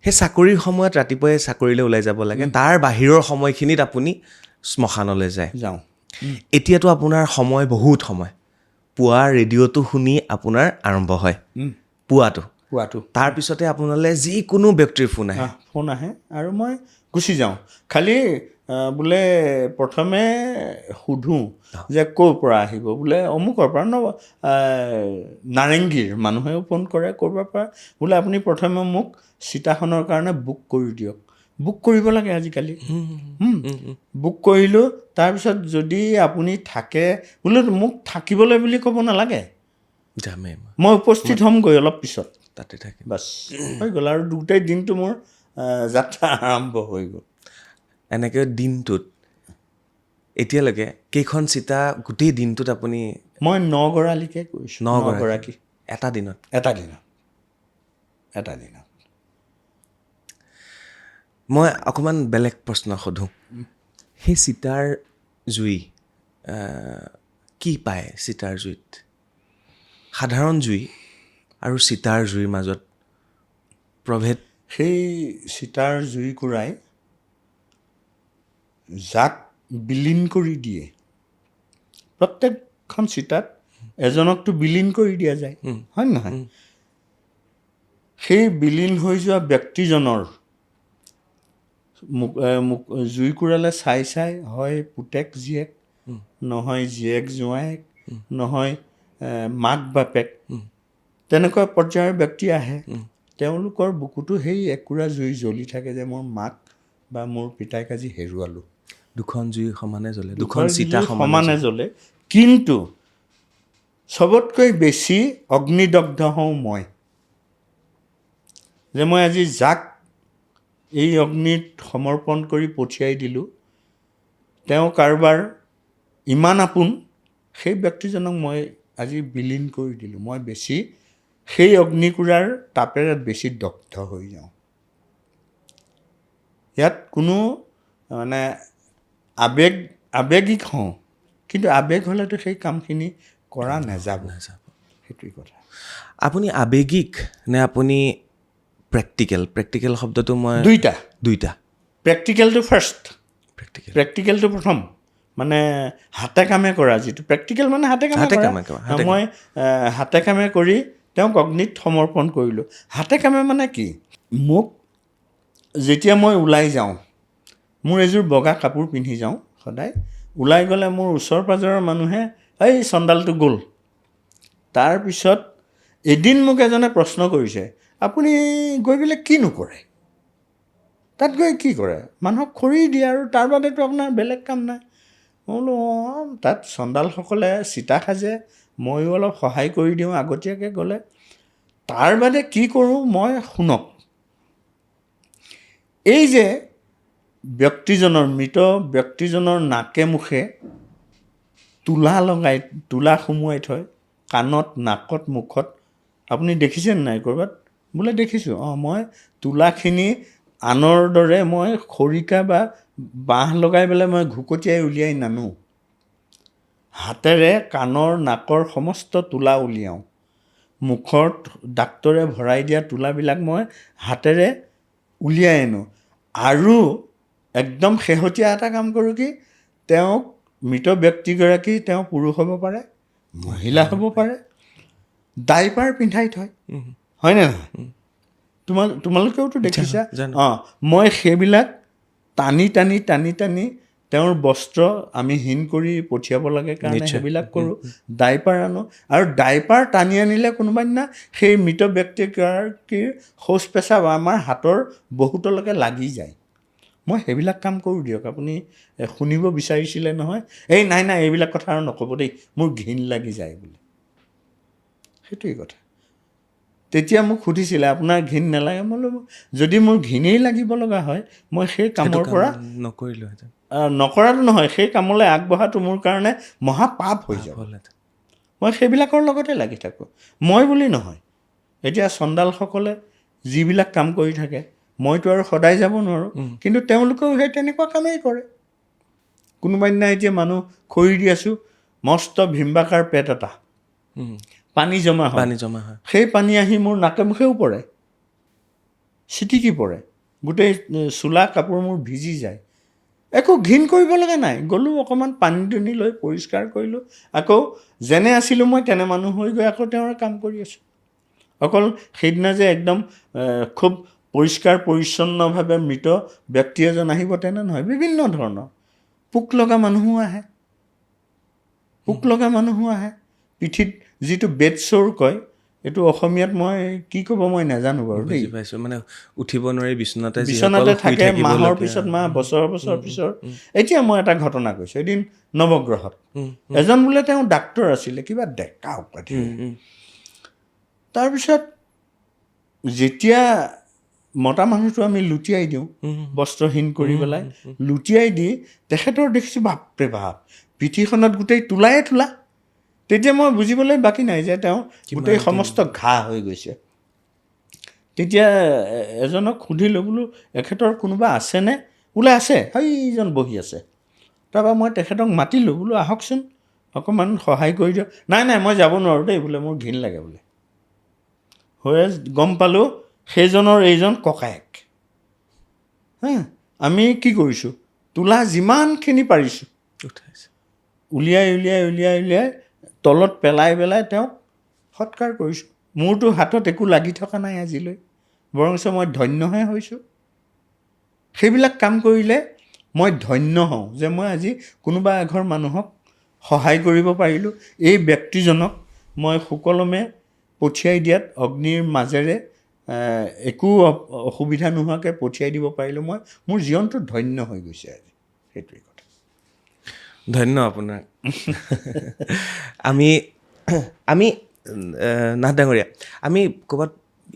সেই চাকৰিৰ সময়ত ৰাতিপুৱাই চাকৰিলৈ ওলাই যাব লাগে, তাৰ বাহিৰৰ সময়খিনিত আপুনি শ্মশানলৈ যাওঁ। এতিয়াতো আপোনাৰ সময় বহুত সময়, পুৱা ৰেডিঅ'টো শুনি আপোনাৰ আৰম্ভ হয় পুৱাটো, তাৰপিছতে আপোনালৈ যিকোনো ব্যক্তিৰ ফোন আহে আৰু মই গুচি যাওঁ। খালি বোলে প্ৰথমে সোধোঁ যে ক'ৰ পৰা আহিব, বোলে অমুকৰ পৰা, নাৰেংগীৰ মানুহেও ফোন কৰে ক'ৰবাৰ পৰা, বোলে আপুনি প্ৰথমে মোক চিতাখনৰ কাৰণে বুক কৰি দিয়ক। বুক কৰিব লাগে আজিকালি, বুক কৰিলোঁ, তাৰপিছত যদি আপুনি থাকে বোলে মোক থাকিবলৈ বুলি ক'ব নালাগে, মই উপস্থিত হ'মগৈ অলপ পিছত, তাতে থাকে, বাছ হৈ গ'ল। আৰু গোটেই দিনটো মোৰ যাত্ৰা আৰম্ভ হৈ গ'ল। এনেকৈ দিনটোত এতিয়ালৈকে কেইখন চিতা গোটেই দিনটোত আপুনি? মই 9গৰাকীকে কৰিছোঁ। 9গৰাকী এটা দিনত? এটা দিনত। মই অকণমান বেলেগ প্ৰশ্ন সোধোঁ। সেই চিতাৰ জুই কি পায়? চিতাৰ জুইত সাধাৰণ জুই আৰু চিতাৰ জুইৰ মাজত প্ৰভেদ? সেই চিতাৰ জুইকুৰাই যাক বিলীন কৰি দিয়ে, প্ৰত্যেকখন চিতাত এজনকতো বিলীন কৰি দিয়া যায়, হয় নহয়? সেই বিলীন হৈ যোৱা ব্যক্তিজনৰ জুইকুৰালে চাই হয় পুতেক জীয়েক, নহয় জীয়েক জোঁৱায়েক, নহয় মাক বাপেক, তেনেকুৱা পৰ্যায়ৰ ব্যক্তি আহে। তেওঁলোকৰ বুকুতো সেই একুৰা জুই জ্বলি থাকে যে মোৰ মাক বা মোৰ পিতাইক আজি হেৰুৱালোঁ। দুখন জুই সমানে জ্বলে, দুখন চিতা সমানে জ্বলে, কিন্তু চবতকৈ বেছি অগ্নিদগ্ধ হওঁ মই, যে মই আজি যাক এই অগ্নিত সমৰ্পণ কৰি পঠিয়াই দিলোঁ, তেওঁ কাৰোবাৰ ইমান আপোন, সেই ব্যক্তিজনক মই আজি বিলীন কৰি দিলোঁ। মই বেছি সেই অগ্নিকুৰাৰ তাপেৰে বেছি দগ্ধ হৈ যাওঁ। ইয়াত কোনো মানে আৱেগিক হওঁ, কিন্তু আৱেগ হ'লেতো সেই কামখিনি কৰা নাযাব, সেইটোৱে কথা। আপুনি আৱেগিক নে আপুনি প্ৰেক্টিকেল শব্দটো মই দুইটা। প্ৰেক্টিকেলটো ফাৰ্ষ্ট, প্ৰেক্টিকেলটো প্ৰথম, মানে হাতে কামে কৰা যিটো প্ৰেক্টিকেল মানে হাতে কামে কৰা মই হাতে কামে কৰি তেওঁক অগ্নিত সমৰ্পণ কৰিলোঁ। হাতে কামে মানে কি, মোক যেতিয়া মই ওলাই যাওঁ, মোৰ এযোৰ বগা কাপোৰ পিন্ধি যাওঁ সদায়, ওলাই গ'লে মোৰ ওচৰ পাজৰৰ মানুহে এই চণ্ডালটো গ'ল। তাৰপিছত এদিন মোক এজনে প্ৰশ্ন কৰিছে, আপুনি গৈ পেলাই কিনো কৰে, তাত গৈ কি কৰে? মানুহক খৰি দিয়ে আৰু তাৰ বাদেতো আপোনাৰ বেলেগ কাম নাই। মই বোলো অঁ, তাত চণ্ডালসকলে চিতা সাজে, ময়ো অলপ সহায় কৰি দিওঁ আগতীয়াকৈ গ'লে। তাৰ বাদে কি কৰোঁ মই শুনক। এই যে ব্যক্তিজনৰ, মৃত ব্যক্তিজনৰ নাকে মুখে তোলা সুমুৱাই থয়, কাণত, নাকত, মুখত, আপুনি দেখিছেনে নাই ক'ৰবাত? বোলে দেখিছোঁ। অঁ, মই তোলাখিনি আনৰ দৰে মই খৰিকা বা বাঁহ লগাই পেলাই মই ঘুকটিয়াই উলিয়াই নানো। হাতেৰে কাণৰ, নাকৰ সমস্ত তোলা উলিয়াওঁ। মুখত ডাক্তৰে ভৰাই দিয়া তোলাবিলাক মই হাতেৰে উলিয়াই আনো। আৰু একদম শেহতীয়া এটা কাম কৰোঁ কি, তেওঁক, মৃত ব্যক্তিগৰাকী তেওঁ পুৰুষ হ'ব পাৰে, মহিলা হ'ব পাৰে, ডাইপাৰ পিন্ধাই থয়, হয়নে নহয়? তোমালোকেওতো দেখিছা। অঁ, মই সেইবিলাক টানি টানি টানি টানি তেওঁৰ বস্ত্ৰ আমি হীন কৰি পঠিয়াব লাগে কাৰণে সেইবিলাক কৰোঁ। ডাইপাৰ আনো, আৰু ডাইপাৰ টানি আনিলে কোনোবা দিনা সেই মৃত ব্যক্তিগৰাকীৰ শৌচ পেচাব আমাৰ হাতৰ বহুতলৈকে লাগি যায়। মই সেইবিলাক কাম কৰোঁ দিয়ক। আপুনি শুনিব বিচাৰিছিলে নহয়, এই নাই এইবিলাক কথা আৰু নক'ব দেই, মোৰ ঘিণ লাগি যায় বোলে। সেইটোৱেই কথা। তেতিয়া মোক সুধিছিলে আপোনাৰ ঘিণ নালাগে? মই বোলো যদি মোৰ ঘিণেই লাগিব লগা হয়, মই সেই কামৰ পৰা নকৰিলোহেঁতেন। নকৰাটো নহয়, সেই কামলৈ আগবঢ়াটো মোৰ কাৰণে মহাপাপ হৈ যাব। মই সেইবিলাকৰ লগতে লাগি থাকোঁ। মই বুলি নহয়, এতিয়া চণ্ডালসকলে যিবিলাক কাম কৰি থাকে, মইতো আৰু সদায় যাব নোৱাৰোঁ, কিন্তু তেওঁলোকেও সেই তেনেকুৱা কামেই কৰে। কোনোবা দিনা এতিয়া মানুহ খৰি দি আছোঁ, মস্ত ভীমবাকাৰ পেট এটা, পানী জমা হয়, সেই পানী আহি মোৰ নাকে মুখেও পৰে, ছিটিকি পৰে, গোটেই চোলা কাপোৰ মোৰ ভিজি যায়। একো ঘিণ কৰিব লগা নাই। গ'লোঁ অকণমান পানী দুনি লৈ পৰিষ্কাৰ কৰিলোঁ, আকৌ যেনে আছিলোঁ মই তেনে মানুহ হৈ গৈ আকৌ তেওঁৰ কাম কৰি আছোঁ। অকল সেইদিনা যে একদম খুব পৰিষ্কাৰ পৰিচ্ছন্নভাৱে মৃত ব্যক্তি এজন আহিব তেনে নহয়, বিভিন্ন ধৰণৰ পোক লগা মানুহো আহে, পিঠিত যিটো বেড চ'ৰ কয়, এইটো অসমীয়াত মই কি ক'ব মই নাজানো বাৰু দেই। মানে উঠিব নোৱাৰি বিচনাতে থাকে মাহৰ পিছত মাহ, বছৰ পিছৰ। এতিয়া মই এটা ঘটনা কৈছোঁ, এদিন নৱগ্ৰহত এজন বোলে তেওঁ ডাক্তৰ আছিলে, কিবা ডেকা উপাধি। তাৰপিছত যেতিয়া মতা মানুহটো আমি লুটিয়াই দিওঁ, বস্ত্ৰহীন কৰি পেলাই লুটিয়াই দি, তেখেতৰ দেখিছোঁ বাপৰে বাপ, পিঠিখনত গোটেই তোলাই তোলা। তেতিয়া মই বুজিবলৈ বাকী নাই যে তেওঁ গোটেই সমস্ত ঘাঁ হৈ গৈছে। তেতিয়া এজনক সুধিলোঁ, বোলো এখেতৰ কোনোবা আছেনে? বোলে আছে, সেইজন বহি আছে। তাৰপৰা মই তেখেতক মাতিলোঁ, বোলো আহকচোন অকণমান সহায় কৰি দিয়ক। নাই মই যাব নোৱাৰোঁ দেই বোলে, মোৰ ঘিণ লাগে বোলে। হৈ গম পালোঁ সেইজনৰ এইজন ককায়েক। আমি কি কৰিছোঁ, তোলা যিমানখিনি পাৰিছোঁ উলিয়াই তলত পেলাই তেওঁক সৎকাৰ কৰিছোঁ। মোৰতো হাতত একো লাগি থকা নাই আজিলৈ, বৰঞ্চ মই ধন্যহে হৈছোঁ। সেইবিলাক কাম কৰিলে মই ধন্য হওঁ যে মই আজি কোনোবা এঘৰ মানুহক সহায় কৰিব পাৰিলোঁ। এই ব্যক্তিজনক মই সুকলমে পঠিয়াই দিয়াত, অগ্নিৰ মাজেৰে একো অসুবিধা নোহোৱাকৈ পঠিয়াই দিব পাৰিলোঁ। মোৰ জীৱনটো ধন্য হৈ গৈছে আজি। সেইটোৱেই কথা। ধন্য আপোনাক। আমি নাথ ডাঙৰীয়া, আমি ক'ৰবাত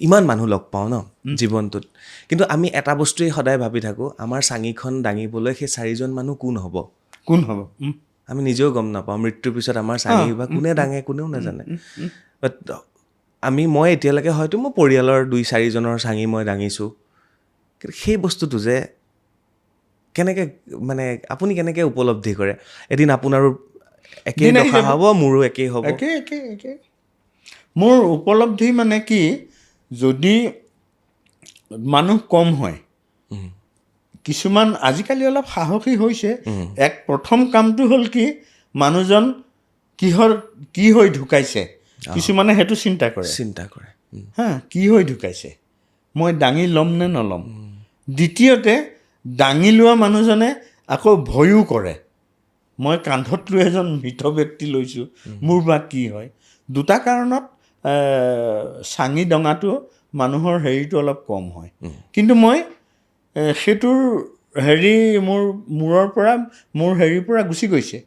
ইমান মানুহ লগ পাওঁ ন জীৱনটোত, কিন্তু আমি এটা বস্তুৱেই সদায় ভাবি থাকোঁ, আমাৰ চাঙিখন দাঙিবলৈ সেই 4জন মানুহ কোন হ'ব। আমি নিজেও গম নাপাওঁ, মৃত্যুৰ পিছত আমাৰ চাঙি বা কোনে দাঙে কোনেও নাজানে। বাট মই এতিয়ালৈকে হয়তো মোৰ পৰিয়ালৰ 2-4জনৰ চাঙি মই দাঙিছোঁ, কিন্তু সেই বস্তুটো যে কেনেকৈ, মানে আপুনি কেনেকৈ উপলব্ধি কৰে? এদিন আপোনাৰো একেই দশা হ'ব, মোৰো একেই হ'ব। একে মোৰ উপলব্ধি মানে কি, যদি মানুহ কম হয়, কিছুমান আজিকালি অলপ সাহসী হৈছে প্ৰথম কামটো হ'ল কি মানুহজন কি হৈ ঢুকাইছে কিছুমানে সেইটো চিন্তা কৰে হা কি হৈ ঢুকাইছে মই দাঙি ল'ম নে নল'ম দ্বিতীয়তে দাঙি লোৱা মানুহজনে আকৌ ভয়ো কৰে মই কান্ধত লৈ এজন মৃত ব্যক্তি লৈছোঁ মোৰ বা কি হয় দুটা কাৰণত চাঙি ডঙাটো মানুহৰ হেৰিটো অলপ কম হয় কিন্তু মই সেইটোৰ মোৰ মূৰৰ পৰা মোৰ হেৰিৰ পৰা গুচি গৈছে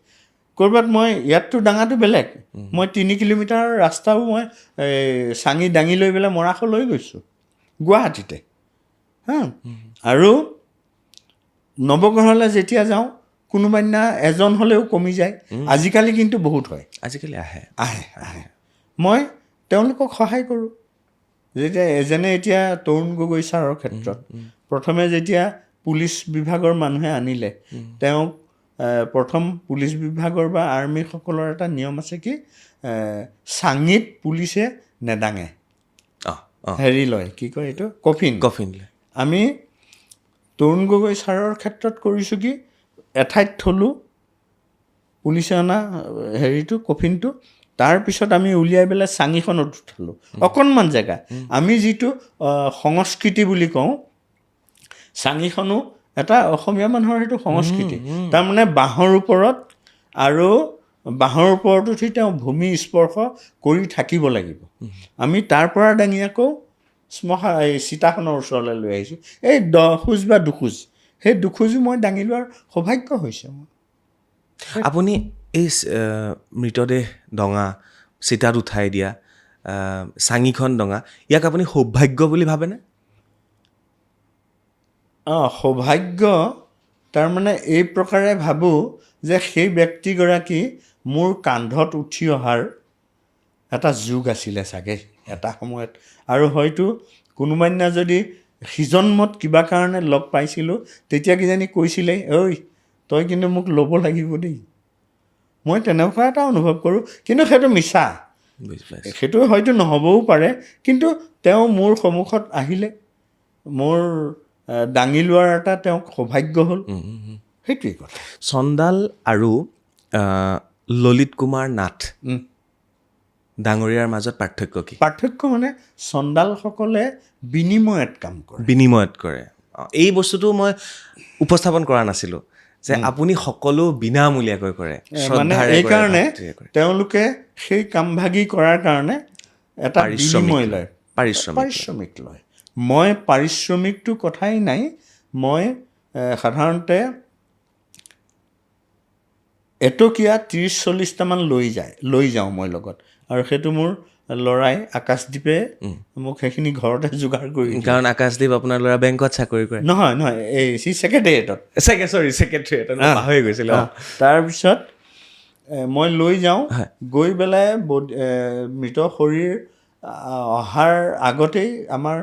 ক'ৰবাত মই ইয়াততো ডাঙাটো বেলেগ মই 3 কিলোমিটাৰ ৰাস্তাও মই চাঙি দাঙি লৈ পেলাই মৰাশ লৈ গৈছোঁ গুৱাহাটীতে হা আৰু নৱগ্ৰহলৈ যেতিয়া যাওঁ কোনোবা দিনা এজন হ'লেও কমি যায় আজিকালি কিন্তু বহুত হয় আজিকালি আহে মই তেওঁলোকক সহায় কৰোঁ যেনে এতিয়া তৰুণ গগৈ ছাৰৰ ক্ষেত্ৰত প্ৰথমে যেতিয়া পুলিচ বিভাগৰ মানুহে আনিলে তেওঁক প্ৰথম পুলিচ বিভাগৰ বা আৰ্মিসকলৰ এটা নিয়ম আছে কি চাঙিত পুলিচে নেদাঙে হেৰি লয় কি কয় এইটো কফিন আমি তৰুণ গগৈ ছাৰৰ ক্ষেত্ৰত কৰিছোঁ কি এঠাইত থলোঁ পুলিচে অনা হেৰিটো কফিনটো তাৰপিছত আমি উলিয়াই পেলাই চাঙিখনত উঠালোঁ অকণমান জেগা আমি যিটো সংস্কৃতি বুলি কওঁ চাঙিখনো এটা অসমীয়া মানুহৰ সেইটো সংস্কৃতি তাৰমানে বাঁহৰ ওপৰত আৰু বাঁহৰ ওপৰত উঠি তেওঁ ভূমি স্পৰ্শ কৰি থাকিব লাগিব আমি তাৰ পৰা দাঙি আকৌ চিতাখনৰ ওচৰলৈ লৈ আহিছোঁ এই 10 খোজ বা 2 খোজ সেই 2 খোজো মই দাঙি লোৱাৰ সৌভাগ্য হৈছে মোৰ আপুনি এই মৃতদেহ ডঙা চিতাত উঠাই দিয়া চাঙিখন ডঙা ইয়াক আপুনি সৌভাগ্য বুলি ভাবেনে সৌভাগ্য তাৰমানে এই প্ৰকাৰে ভাবোঁ যে সেই ব্যক্তিগৰাকী মোৰ কান্ধত উঠি অহাৰ এটা যুগ আছিলে চাগে এটা সময়ত আৰু হয়তো কোনোবা দিনা যদি সিজন্মত কিবা কাৰণে লগ পাইছিলোঁ তেতিয়া কিজানি কৈছিলে ঐ তই কিন্তু মোক ল'ব লাগিব দেই মই তেনেকুৱা এটা অনুভৱ কৰোঁ কিন্তু সেইটো মিছা সেইটো হয়তো নহ'বও পাৰে কিন্তু তেওঁ মোৰ সন্মুখত আহিলে মোৰ দাঙি লোৱাৰ এটা তেওঁক সৌভাগ্য হ'ল সেইটোৱেই কথা চন্দাল আৰু ললিত কুমাৰ নাথ ডাঙৰীয়াৰ মাজত পাৰ্থক্য মানে চন্দালসকলে বিনিময়ত কাম কৰে এই বস্তুটো মই উপস্থাপন কৰা নাছিলোঁ যে আপুনি সকলো বিনামূলীয়াকৈ কৰে মানে এইকাৰণে তেওঁলোকে সেই কামভাগি কৰাৰ কাৰণে এটা বিনিময় লয় পাৰিশ্ৰমিক লয় মই পাৰিশ্ৰমিকটো কথাই নাই মই সাধাৰণতে এটকীয়া 30-40টামান লৈ যাওঁ মই লগত আৰু সেইটো মোৰ ল'ৰাই আকাশদ্বীপে মোক সেইখিনি ঘৰতে যোগাৰ কৰি কাৰণ আকাশদ্বীপ আপোনাৰ ল'ৰা বেংকত চাকৰি কৰে নহয় এই ছেক্ৰেটেৰিয়েটত পাহৰি গৈছিলোঁ তাৰপিছত মই লৈ যাওঁ গৈ পেলাই মৃত শৰীৰ অহাৰ আগতেই আমাৰ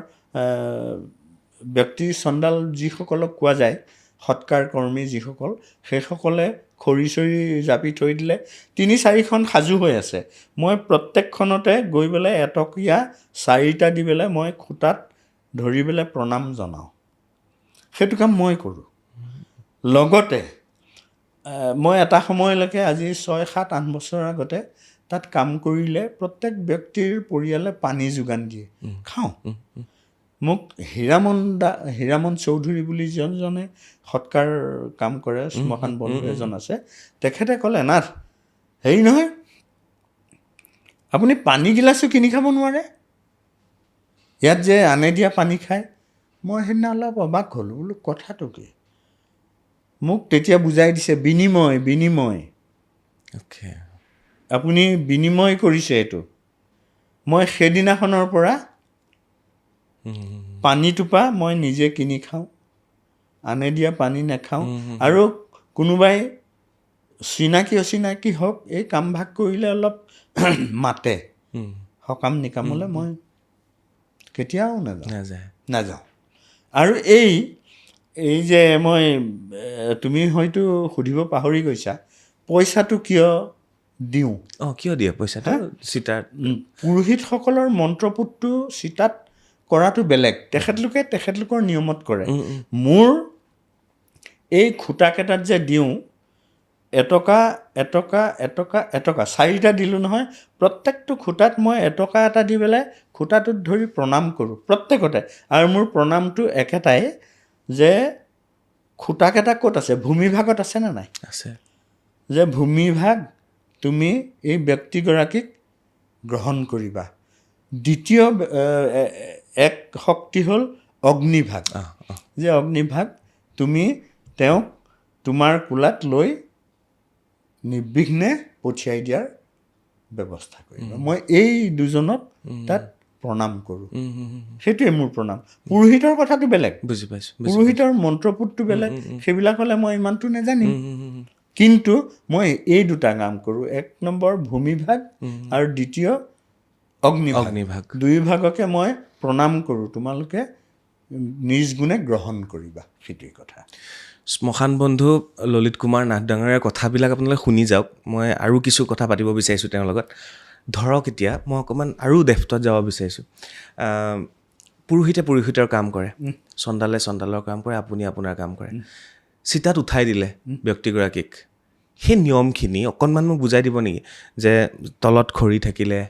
ব্যক্তি চন্দাল যিসকলক কোৱা যায় সৎকাৰ কৰ্মী যিসকল সেইসকলে খৰি চৰি জাপি থৈ দিলে 3-4খন সাজু হৈ আছে মই প্ৰত্যেকখনতে গৈ পেলাই এটকীয়া 4টা দি পেলাই মই খুটাত ধৰি পেলাই প্ৰণাম জনাওঁ সেইটো কাম মই কৰোঁ লগতে মই এটা সময়লৈকে আজি 6-7-8 বছৰ আগতে তাত কাম কৰিলে প্ৰত্যেক ব্যক্তিৰ পৰিয়ালে পানী যোগান দিয়ে খাওঁ মোক হীৰামন চৌধুৰী বুলি যোনজনে সৎকাৰ কাম কৰে শ্মশান বন্ধু এজন আছে তেখেতে ক'লে নাথ হেৰি নহয় আপুনি পানী গিলাচো কিনি খাব নোৱাৰে ইয়াত যে আনে দিয়া পানী খায় মই সেইদিনা অলপ অবাক হ'লোঁ বোলো কথাটো কি মোক তেতিয়া বুজাই দিছে বিনিময় আপুনি বিনিময় কৰিছে এইটো মই সেইদিনাখনৰ পৰা পানীটোপা মই নিজে কিনি খাওঁ আনে দিয়া পানী নাখাওঁ আৰু কোনোবাই চিনাকি অচিনাকি হওক এই কাম ভাগ কৰিলে অলপ মাতে সকাম নিকামলৈ মই কেতিয়াও নাযাওঁ আৰু এই যে মই তুমি হয়তো সুধিব পাহৰি গৈছা পইচাটো কিয় দিওঁ কিয় দিয়ে পইচাটো চিতাত পুৰোহিতসকলৰ মন্ত্ৰপুটটো চিতাত কৰাটো বেলেগ তেখেতলোকৰ নিয়মত কৰে মোৰ এই খুটাকেইটাত যে দিওঁ এটকা এটকা এটকা এটকা 4টা দিলোঁ নহয়, প্ৰত্যেকটো খুটাত মই এটকা এটা দি পেলাই খুটাটোত ধৰি প্ৰণাম কৰোঁ প্ৰত্যেকতে। আৰু মোৰ প্ৰণামটো একেটাই যে খুটাকেইটা ক'ত আছে, ভূমিভাগত আছেনে নাই, আছে। যে ভূমিভাগ তুমি এই ব্যক্তিগৰাকীক গ্ৰহণ কৰিবা। দ্বিতীয় এক শক্তি হ'ল অগ্নিভাগ, যে অগ্নিভাগ তুমি তেওঁক তোমাৰ কোলাত লৈ নিৰ্বিঘ্নে পঠিয়াই দিয়াৰ ব্যৱস্থা কৰিবা। মই এই দুজনক তাত প্ৰণাম কৰোঁ, সেইটোৱে মোৰ প্ৰণাম। পুৰোহিতৰ কথাটো বেলেগ, বুজি পাইছোঁ। পুৰোহিতৰ মন্ত্ৰপুটটো বেলেগ, সেইবিলাক হ'লে মই ইমানটো নাজানিম। কিন্তু মই এই দুটা কাম কৰোঁ, 1 নম্বৰ ভূমিভাগ আৰু দ্বিতীয় অগ্নিভাগ। দুয়োভাগকে মই প্ৰণাম কৰোঁ, তোমালোকে নিজ গুণে গ্ৰহণ কৰিবা, সেইটোৱে কথা। শ্মশান বন্ধু ললিত কুমাৰ নাথ ডাঙৰীয়াৰ কথাবিলাক আপোনালোকে শুনি যাওক। মই আৰু কিছু কথা পাতিব বিচাৰিছোঁ তেওঁৰ লগত। ধৰক এতিয়া মই অকণমান আৰু ডেফ্টত যাব বিচাৰিছোঁ। পুৰোহিতে পুৰোহিতৰ কাম কৰে, চণ্ডালে চণ্ডালৰ কাম কৰে, আপুনি আপোনাৰ কাম কৰে। চিতাত উঠাই দিলে ব্যক্তিগৰাকীক, সেই নিয়মখিনি অকণমান মোক বুজাই দিব নেকি? যে তলত খৰি থাকিলে,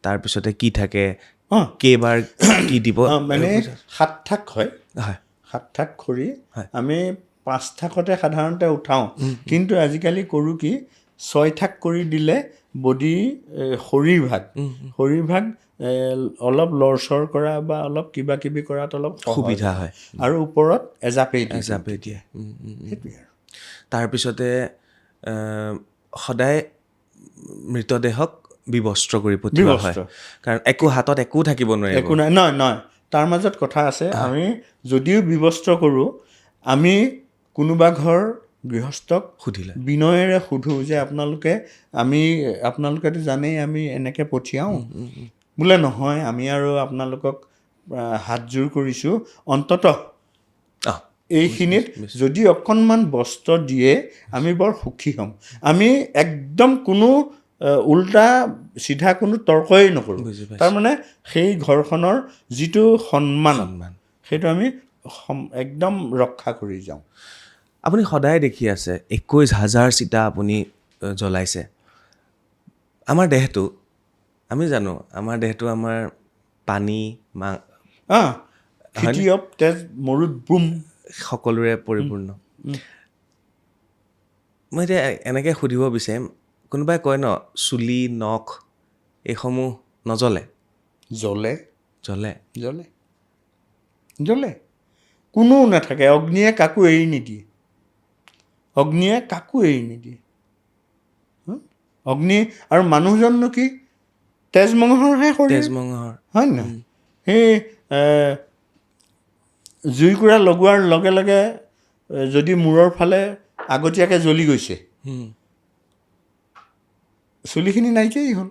তাৰপিছতে কি থাকে, কেইবাৰ কি দিব? মানে 7 ঠাক হয়, হয়, 7 ঠাক খৰি আমি 5 ঠাকতে সাধাৰণতে উঠাওঁ, কিন্তু আজিকালি কৰোঁ কি 6 ঠাক কৰি দিলে বডি শৰীৰ ভাগ অলপ লৰচৰ কৰা বা অলপ কিবা কিবি কৰাত অলপ সুবিধা হয়, আৰু ওপৰত এজাপেই দিয়ে। সেইটোৱে আৰু। তাৰপিছতে সদায় মৃতদেহক বিবস্ত্ৰ কৰি পঠিওৱা হয়, কাৰণ একো হাতত একো থাকিব নোৱাৰে, একো নাই। নহয়, তাৰ মাজত কথা আছে। আমি যদিও বিবস্ত্ৰ কৰোঁ, আমি কোনোবা ঘৰ গৃহস্থক সুধিলে বিনয়েৰে সোধোঁ যে আপোনালোকেতো জানেই আমি এনেকৈ পঠিয়াওঁ, বোলে নহয় আমি আৰু আপোনালোকক হাতযোৰ কৰিছোঁ, অন্ততঃ এইখিনিত যদি অকণমান বস্ত্ৰ দিয়ে আমি বৰ সুখী হ'ম। আমি একদম কোনো উল্টা চিধা কোনো তৰ্কই নকৰোঁ। তাৰমানে সেই ঘৰখনৰ যিটো সন্মান সেইটো আমি একদম ৰক্ষা কৰি যাওঁ। আপুনি সদায় দেখি আছে 21,000 চিতা আপুনি জ্বলাইছে। আমাৰ দেহটো, আমি জানো আমাৰ দেহটো আমাৰ পানী খেতিয়ক তেজ মৰুত বুম সকলোৰে পৰিপূৰ্ণ। মই এতিয়া এনেকৈ সুধিব বিচাৰিম, কোনোবাই কয় ন চুলি নখ এইসমূহ নজ্বলে? জ্বলে, কোনো নাথাকে। অগ্নিয়ে কাকো এৰি নিদিয়ে, অগ্নি আৰু মানুহজননো কি তেজমঙহৰহে শৰীৰ, হয় নহয়? সেই জুইকুৰা লগোৱাৰ লগে লগে যদি মূৰৰ ফালে আগতীয়াকৈ জ্বলি গৈছে, চুলিখিনি নাইকিয়াই হ'ল।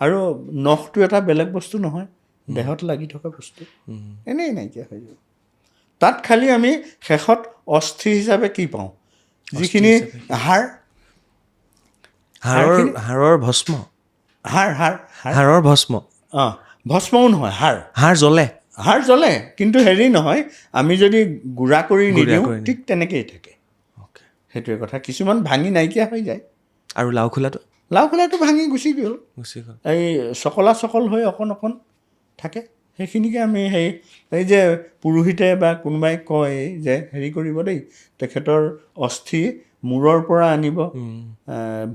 আৰু নখটো এটা বেলেগ বস্তু নহয়, দেহত লাগি থকা বস্তু, এনেই নাইকিয়া হৈ যাব। তাত খালি আমি শেষত অস্থি হিচাপে কি পাওঁ, যিখিনি হাড়ৰ ভস্ম, হাড়ৰ ভস্ম, ভস্মও নহয়, হাড় জ্বলে, কিন্তু হেৰি নহয়, আমি যদি গুড়া কৰি নিদিওঁ ঠিক তেনেকেই থাকে। সেইটোৱে কথা। কিছুমান ভাঙি নাইকিয়া হৈ যায়। আৰু লাও খোলাটো ভাঙি গুচি গ'ল, এই চকল হৈ অকণ থাকে। সেইখিনিকে আমি এই যে পুৰোহিতে বা কোনোবাই কয় যে হেৰি কৰিব দেই, তেখেতৰ অস্থি মূৰৰ পৰা আনিব,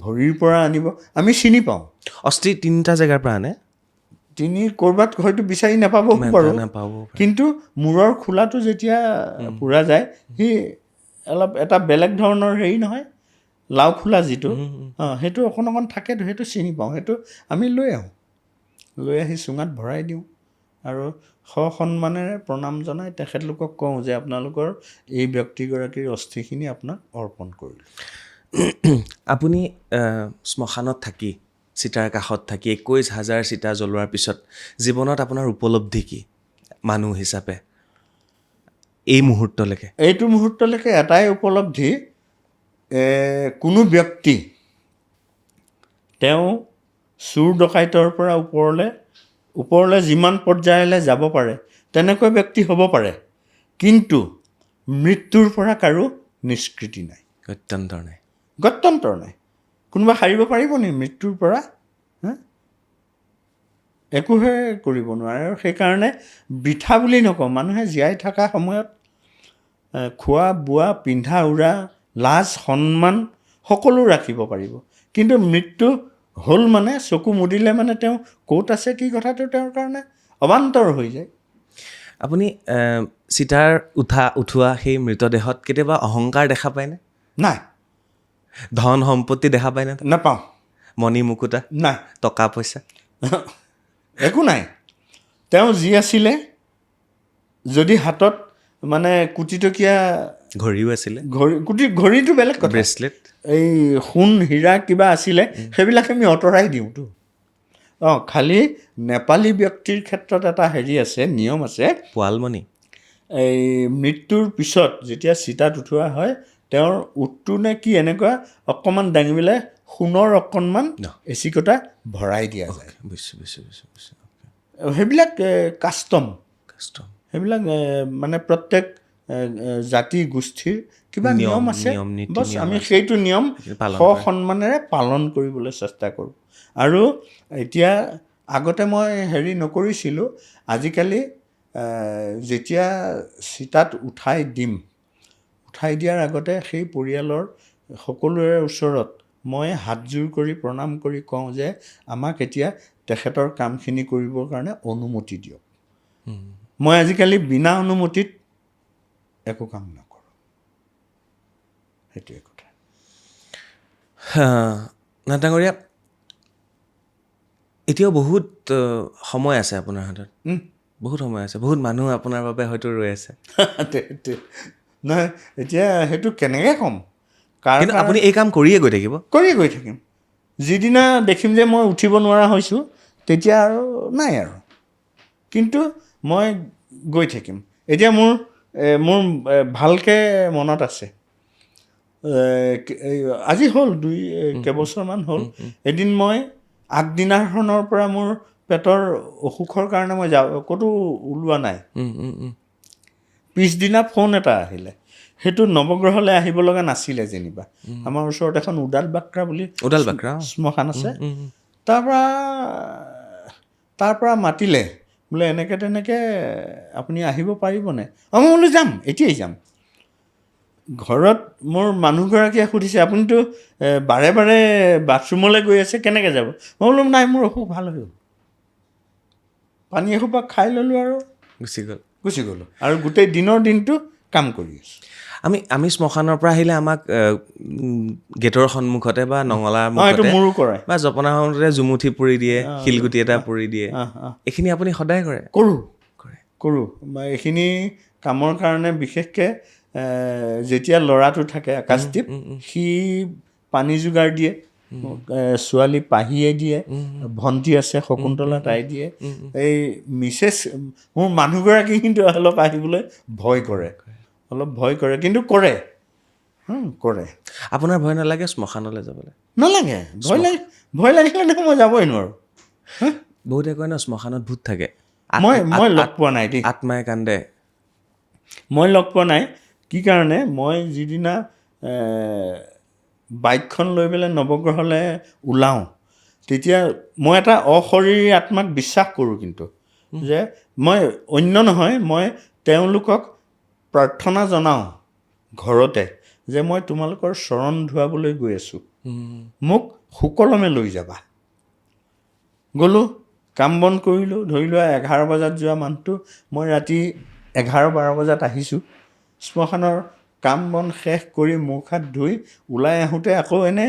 ভৰিৰ পৰা আনিব, আমি চিনি পাওঁ। অস্থি 3টা জেগাৰ পৰা আনে, ক'ৰবাত হয়তো বিচাৰি নাপাবও পাৰোঁ, কিন্তু মূৰৰ খোলাটো যেতিয়া পুৰা যায়, সি অলপ এটা বেলেগ ধৰণৰ হেৰি নহয়, লাও খোলা যিটো, সেইটো অকণ থাকেতো, সেইটো চিনি পাওঁ। সেইটো আমি লৈ আহি চুঙাত ভৰাই দিওঁ আৰু সসন্মানেৰে প্ৰণাম জনাই তেখেতলোকক কওঁ যে আপোনালোকৰ এই ব্যক্তিগৰাকীৰ অস্থিখিনি আপোনাক অৰ্পণ কৰিলোঁ। আপুনি শ্মশানত থাকি, চিতাৰ কাষত থাকি 21,000 চিতা জ্বলোৱাৰ পিছত জীৱনত আপোনাৰ উপলব্ধি কি মানুহ হিচাপে এইটো মুহূৰ্তলৈকে? এটাই উপলব্ধি, কোনো ব্যক্তি তেওঁ চোৰ ডকাইতৰ পৰা ওপৰলৈ যিমান পৰ্যায়লৈ যাব পাৰে তেনেকুৱা ব্যক্তি হ'ব পাৰে, কিন্তু মৃত্যুৰ পৰা কাৰো নিষ্কৃতি নাই, গত্যন্তৰ নাই। গত্যন্তৰ নাই। কোনোবা সাৰিব পাৰিব নি মৃত্যুৰ পৰা? একোহে কৰিব নোৱাৰে। আৰু সেইকাৰণে বৃথা বুলি নকওঁ, মানুহে জীয়াই থকা সময়ত খোৱা বোৱা, পিন্ধা উৰা, লাজ সন্মান সকলো ৰাখিব পাৰিব, কিন্তু মৃত্যু হ'ল মানে চকু মুদিলে মানে তেওঁ ক'ত আছে কি কথাটো তেওঁৰ কাৰণে অবান্তৰ হৈ যায়। আপুনি চিতাৰ উঠোৱা সেই মৃতদেহত কেতিয়াবা অহংকাৰ দেখা পায়নে? নাই, ধন সম্পত্তি দেখা পায়নে? নাপাওঁ। মণি মুকুতা, নাই, টকা পইচা? একো নাই। তেওঁ যি আছিলে, যদি হাতত মানে কোটিটকীয়া ঘড়ীও আছিলে, ঘড়ীটো বেলেগ কথা, ব্ৰেচলেট, এই সোণ হীৰা কিবা আছিলে, সেইবিলাক আমি আঁতৰাই দিওঁতো। খালি নেপালী ব্যক্তিৰ ক্ষেত্ৰত এটা হেৰি আছে, নিয়ম আছে। পোৱালমণি, এই মৃত্যুৰ পিছত যেতিয়া চিতাত উঠোৱা হয়, তেওঁৰ উটটো নে কি এনেকুৱা অকণমান দাঙি পেলাই সোণৰ অকণমান এচিকটা ভৰাই দিয়া যায়। সেইবিলাক কাষ্টম, সেইবিলাক মানে প্ৰত্যেক জাতি গোষ্ঠীৰ কিবা নিয়ম আছে। বছ আমি সেইটো নিয়ম সন্মানেৰে পালন কৰিবলৈ চেষ্টা কৰোঁ। আৰু এতিয়া আগতে মই হেৰি নকৰিছিলোঁ, আজিকালি যেতিয়া চিতাত উঠাই দিয়াৰ আগতে সেই পৰিয়ালৰ সকলোৰে ওচৰত মই হাতযোৰ কৰি প্ৰণাম কৰি কওঁ যে আমাক এতিয়া তেখেতৰ কামখিনি কৰিবৰ কাৰণে অনুমতি দিয়ক। মই আজিকালি বিনা অনুমতিত একো কাম নকৰোঁ। সেইটোৱে কথা। নাথ-ডাঙৰীয়া, এতিয়াও বহুত সময় আছে আপোনাৰ হাতত, বহুত সময় আছে, বহুত মানুহ আপোনাৰ বাবে হয়তো ৰৈ আছে। নহয়, এতিয়া সেইটো কেনেকৈ ক'ম? কিন্তু আপুনি এই কাম কৰিয়ে গৈ থাকিম। যিদিনা দেখিম যে মই উঠিব নোৱাৰা হৈছোঁ, তেতিয়া আৰু নাই আৰু, কিন্তু মই গৈ থাকিম। এতিয়া মোৰ ভালকৈ মনত আছে, আজি হ'ল কেইবছৰমান হ'ল, এদিন মই আগদিনাখনৰ পৰা মোৰ পেটৰ অসুখৰ কাৰণে মই ক'তো ওলোৱা নাই। পিছদিনা ফোন এটা আহিলে, সেইটো নৱগ্ৰহলৈ আহিব লগা নাছিলে যেনিবা। আমাৰ ওচৰত এখন উদালবাক্ৰা বুলি শ্মশান আছে, তাৰ পৰা মাতিলে, বোলে এনেকৈ তেনেকৈ আপুনি আহিব পাৰিবনে? মই বোলো যাম, এতিয়াই যাম। ঘৰত মোৰ মানুহগৰাকীয়ে সুধিছে, আপুনিতো বাৰে বাৰে বাথৰুমলৈ গৈ আছে, কেনেকৈ যাব? মই বোলো নাই, মোৰ অসুখ ভাল হৈ গ'ল। পানী এসোপা খাই ল'লোঁ আৰু গুচি গ'লোঁ, আৰু গোটেই দিনটো কাম কৰি আছোঁ। আমি শ্মশানৰ পৰা আহিলে আমাক গেটৰ সন্মুখতে বা নঙলাৰ মুখতে বা জপনা সন্মুখতে জুমুঠি পুৰি দিয়ে, শিলগুটি এটা পুৰি দিয়ে। এইখিনি আপুনি সদায় কৰে? কৰোঁ। এইখিনি কামৰ কাৰণে বিশেষকৈ যেতিয়া ল'ৰাটো থাকে আকাশদ্বীপ, সি পানী যোগাৰ দিয়ে, ছোৱালী পাহিয়ে দিয়ে, ভণ্টি আছে শকুন্তলা, তাই দিয়ে। এই মোৰ মানুহগৰাকী কিন্তু অলপ আহিবলৈ ভয় কৰে, কিন্তু কৰে। আপোনাৰ ভয় নালাগে শ্মশানলৈ যাবলৈ? নালাগে, ভয় লাগিলে মই যাবই নোৱাৰোঁ। বহুতে কয় ন শ্মশানত ভূত থাকে। মই লগ পোৱা নাই দেই, আত্মাই কান্দে। মই লগ পোৱা নাই। কি কাৰণে? মই যিদিনা বাইকখন লৈ পেলাই নৱগ্ৰহলৈ ওলাওঁ, তেতিয়া মই এটা অশৰীৰী আত্মাক বিশ্বাস কৰোঁ, কিন্তু যে মই অন্য নহয়, মই তেওঁলোকক প্ৰাৰ্থনা জনাওঁ ঘৰতে যে মই তোমালোকৰ চৰণ ধোৱাবলৈ গৈ আছোঁ, মোক সুকলমে লৈ যাবা। গ'লোঁ, কাম বন কৰিলোঁ। ধৰি লোৱা 11 বজাত যোৱা মানুহটো মই ৰাতি 11-12 বজাত আহিছোঁ। শ্মশানৰ কাম বন শেষ কৰি মুখ হাত ধুই ওলাই আহোঁতে আকৌ এনে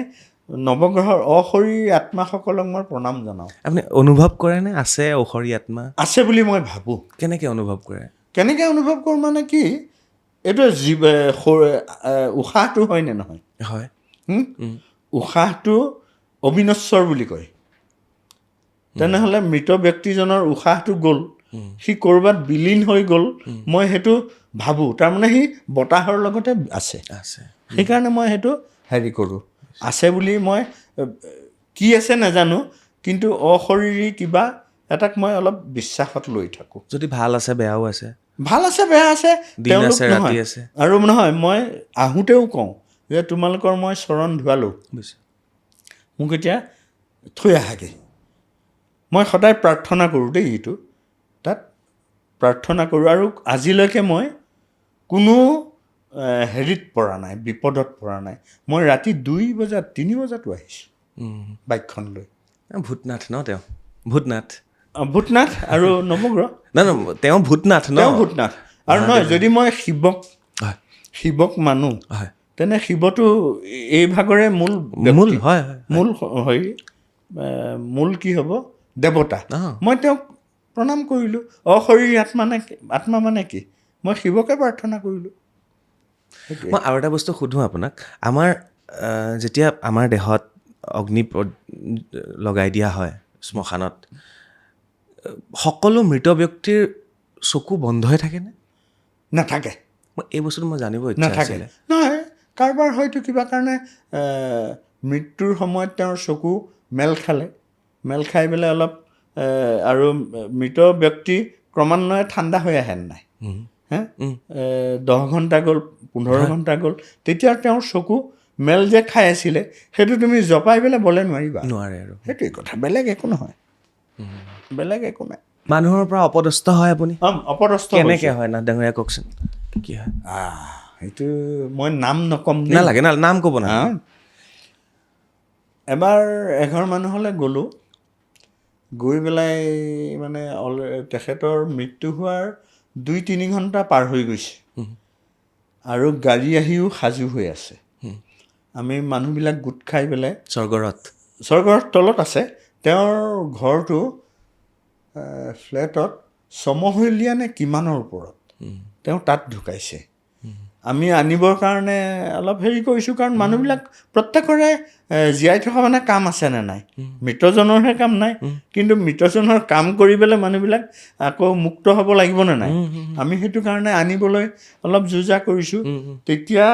নৱগ্ৰহৰ অশৰীৰী আত্মাসকলক মই প্ৰণাম জনাওঁ। আপুনি অনুভৱ কৰেনে আছে অশৰীৰী আত্মা? আছে বুলি মই ভাবোঁ। কেনেকৈ অনুভৱ কৰে? কেনেকৈ অনুভৱ কৰোঁ মানে কি, এইটো উশাহটো হয়নে নহয়? হয়। উশাহটো অবিনশ্বৰ বুলি কয়। তেনেহ'লে মৃত ব্যক্তিজনৰ উশাহটো গ'ল, সি ক'ৰবাত বিলীন হৈ গ'ল, মই সেইটো ভাবোঁ। তাৰমানে সি বতাহৰ লগতে আছে। সেইকাৰণে মই সেইটো হেৰি কৰোঁ, আছে বুলি। মই কি আছে নাজানো, কিন্তু অশৰীৰী কিবা এটাক মই অলপ বিশ্বাসত লৈ থাকোঁ। যদি ভাল আছে বেয়াও আছে? ভাল আছে বেয়া আছে দিন তেওঁলোক আছে, ৰাতি নহয় আছে। আৰু নহয় মই আহোঁতেও কওঁ যে তোমালোকৰ মই চৰণ ধোৱালোঁ বুজিছোঁ। মোক এতিয়া থৈ আহাগে মই সদায় প্ৰাৰ্থনা কৰোঁ দেই এইটো তাত প্ৰাৰ্থনা কৰোঁ আৰু আজিলৈকে মই কোনো হেৰিত পৰা নাই বিপদত পৰা নাই মই ৰাতি 2 বজাত 3 বজাতো আহিছোঁ বাইকখন লৈ ভূতনাথ ন তেওঁ ভূতনাথ ভূতনাথ আৰু নৱগ্ৰহ নাই তেওঁ ভূতনাথ ন তেওঁ ভূতনাথ আৰু নহয় যদি মই হয় শিৱক মানো হয় তেনে শিৱটো এই ভাগৰে মূল মূল ব্যক্তি, হয় মূল হেৰি মূল কি হ'ব দেৱতা মই তেওঁক প্ৰণাম কৰিলোঁ অশৰীৰ আত্মা মানে কি মই শিৱকে প্ৰাৰ্থনা কৰিলোঁ মই আৰু এটা বস্তু সুধোঁ আপোনাক আমাৰ যেতিয়া আমাৰ দেহত অগ্নি লগাই দিয়া হয় শ্মশানত সকলো মৃত ব্যক্তিৰ চকু বন্ধ হৈ থাকেনে নাথাকে মই এই বস্তুটো মই জানিব ইচ্ছা নাথাকে আছিলে নহয় কাৰোবাৰ হয়তো কিবা কাৰণে মৃত্যুৰ সময়ত তেওঁৰ চকু মেল খাই পেলাই অলপ আৰু মৃত ব্যক্তি ক্ৰমান্বয়ে ঠাণ্ডা হৈ আহে নাই হে 10 ঘণ্টা গ'ল 15 ঘণ্টা গ'ল তেতিয়া তেওঁৰ চকু মেল যে খাই আছিলে সেইটো তুমি জপাই পেলাই বলে নোৱাৰিবা নোৱাৰে আৰু সেইটোৱে কথা বেলেগ একো নহয় বেলেগ একো নাই মানুহৰ পৰা অপদস্থ হয় আপুনি অপদস্থ কেনেকৈ হয় নাথ ডাঙৰীয়া কওকচোন কি হয় সেইটো মই নাম নক'ম নালাগে নাম ক'ব না এবাৰ এঘৰ মানুহলৈ গ'লোঁ গৈ পেলাই মানে তেখেতৰ মৃত্যু হোৱাৰ 2-3 ঘণ্টা পাৰ হৈ গৈছে আৰু গাড়ী আহিও সাজু হৈ আছে আমি মানুহবিলাক গোট খাই পেলাই স্বৰ্গৰ তলত আছে তেওঁৰ ঘৰটো ফ্লেটত ছমহলীয়া নে কিমানৰ ওপৰত তেওঁ তাত ঢুকাইছে আমি আনিবৰ কাৰণে অলপ হেৰি কৰিছোঁ কাৰণ মানুহবিলাক প্ৰত্যেকৰে জীয়াই থকা মানে কাম আছে নে নাই মৃতজনৰহে কাম নাই কিন্তু মৃতজনৰ কাম কৰি পেলাই মানুহবিলাক আকৌ মুক্ত হ'ব লাগিব নে নাই আমি সেইটো কাৰণে আনিবলৈ অলপ যো-জা কৰিছোঁ তেতিয়া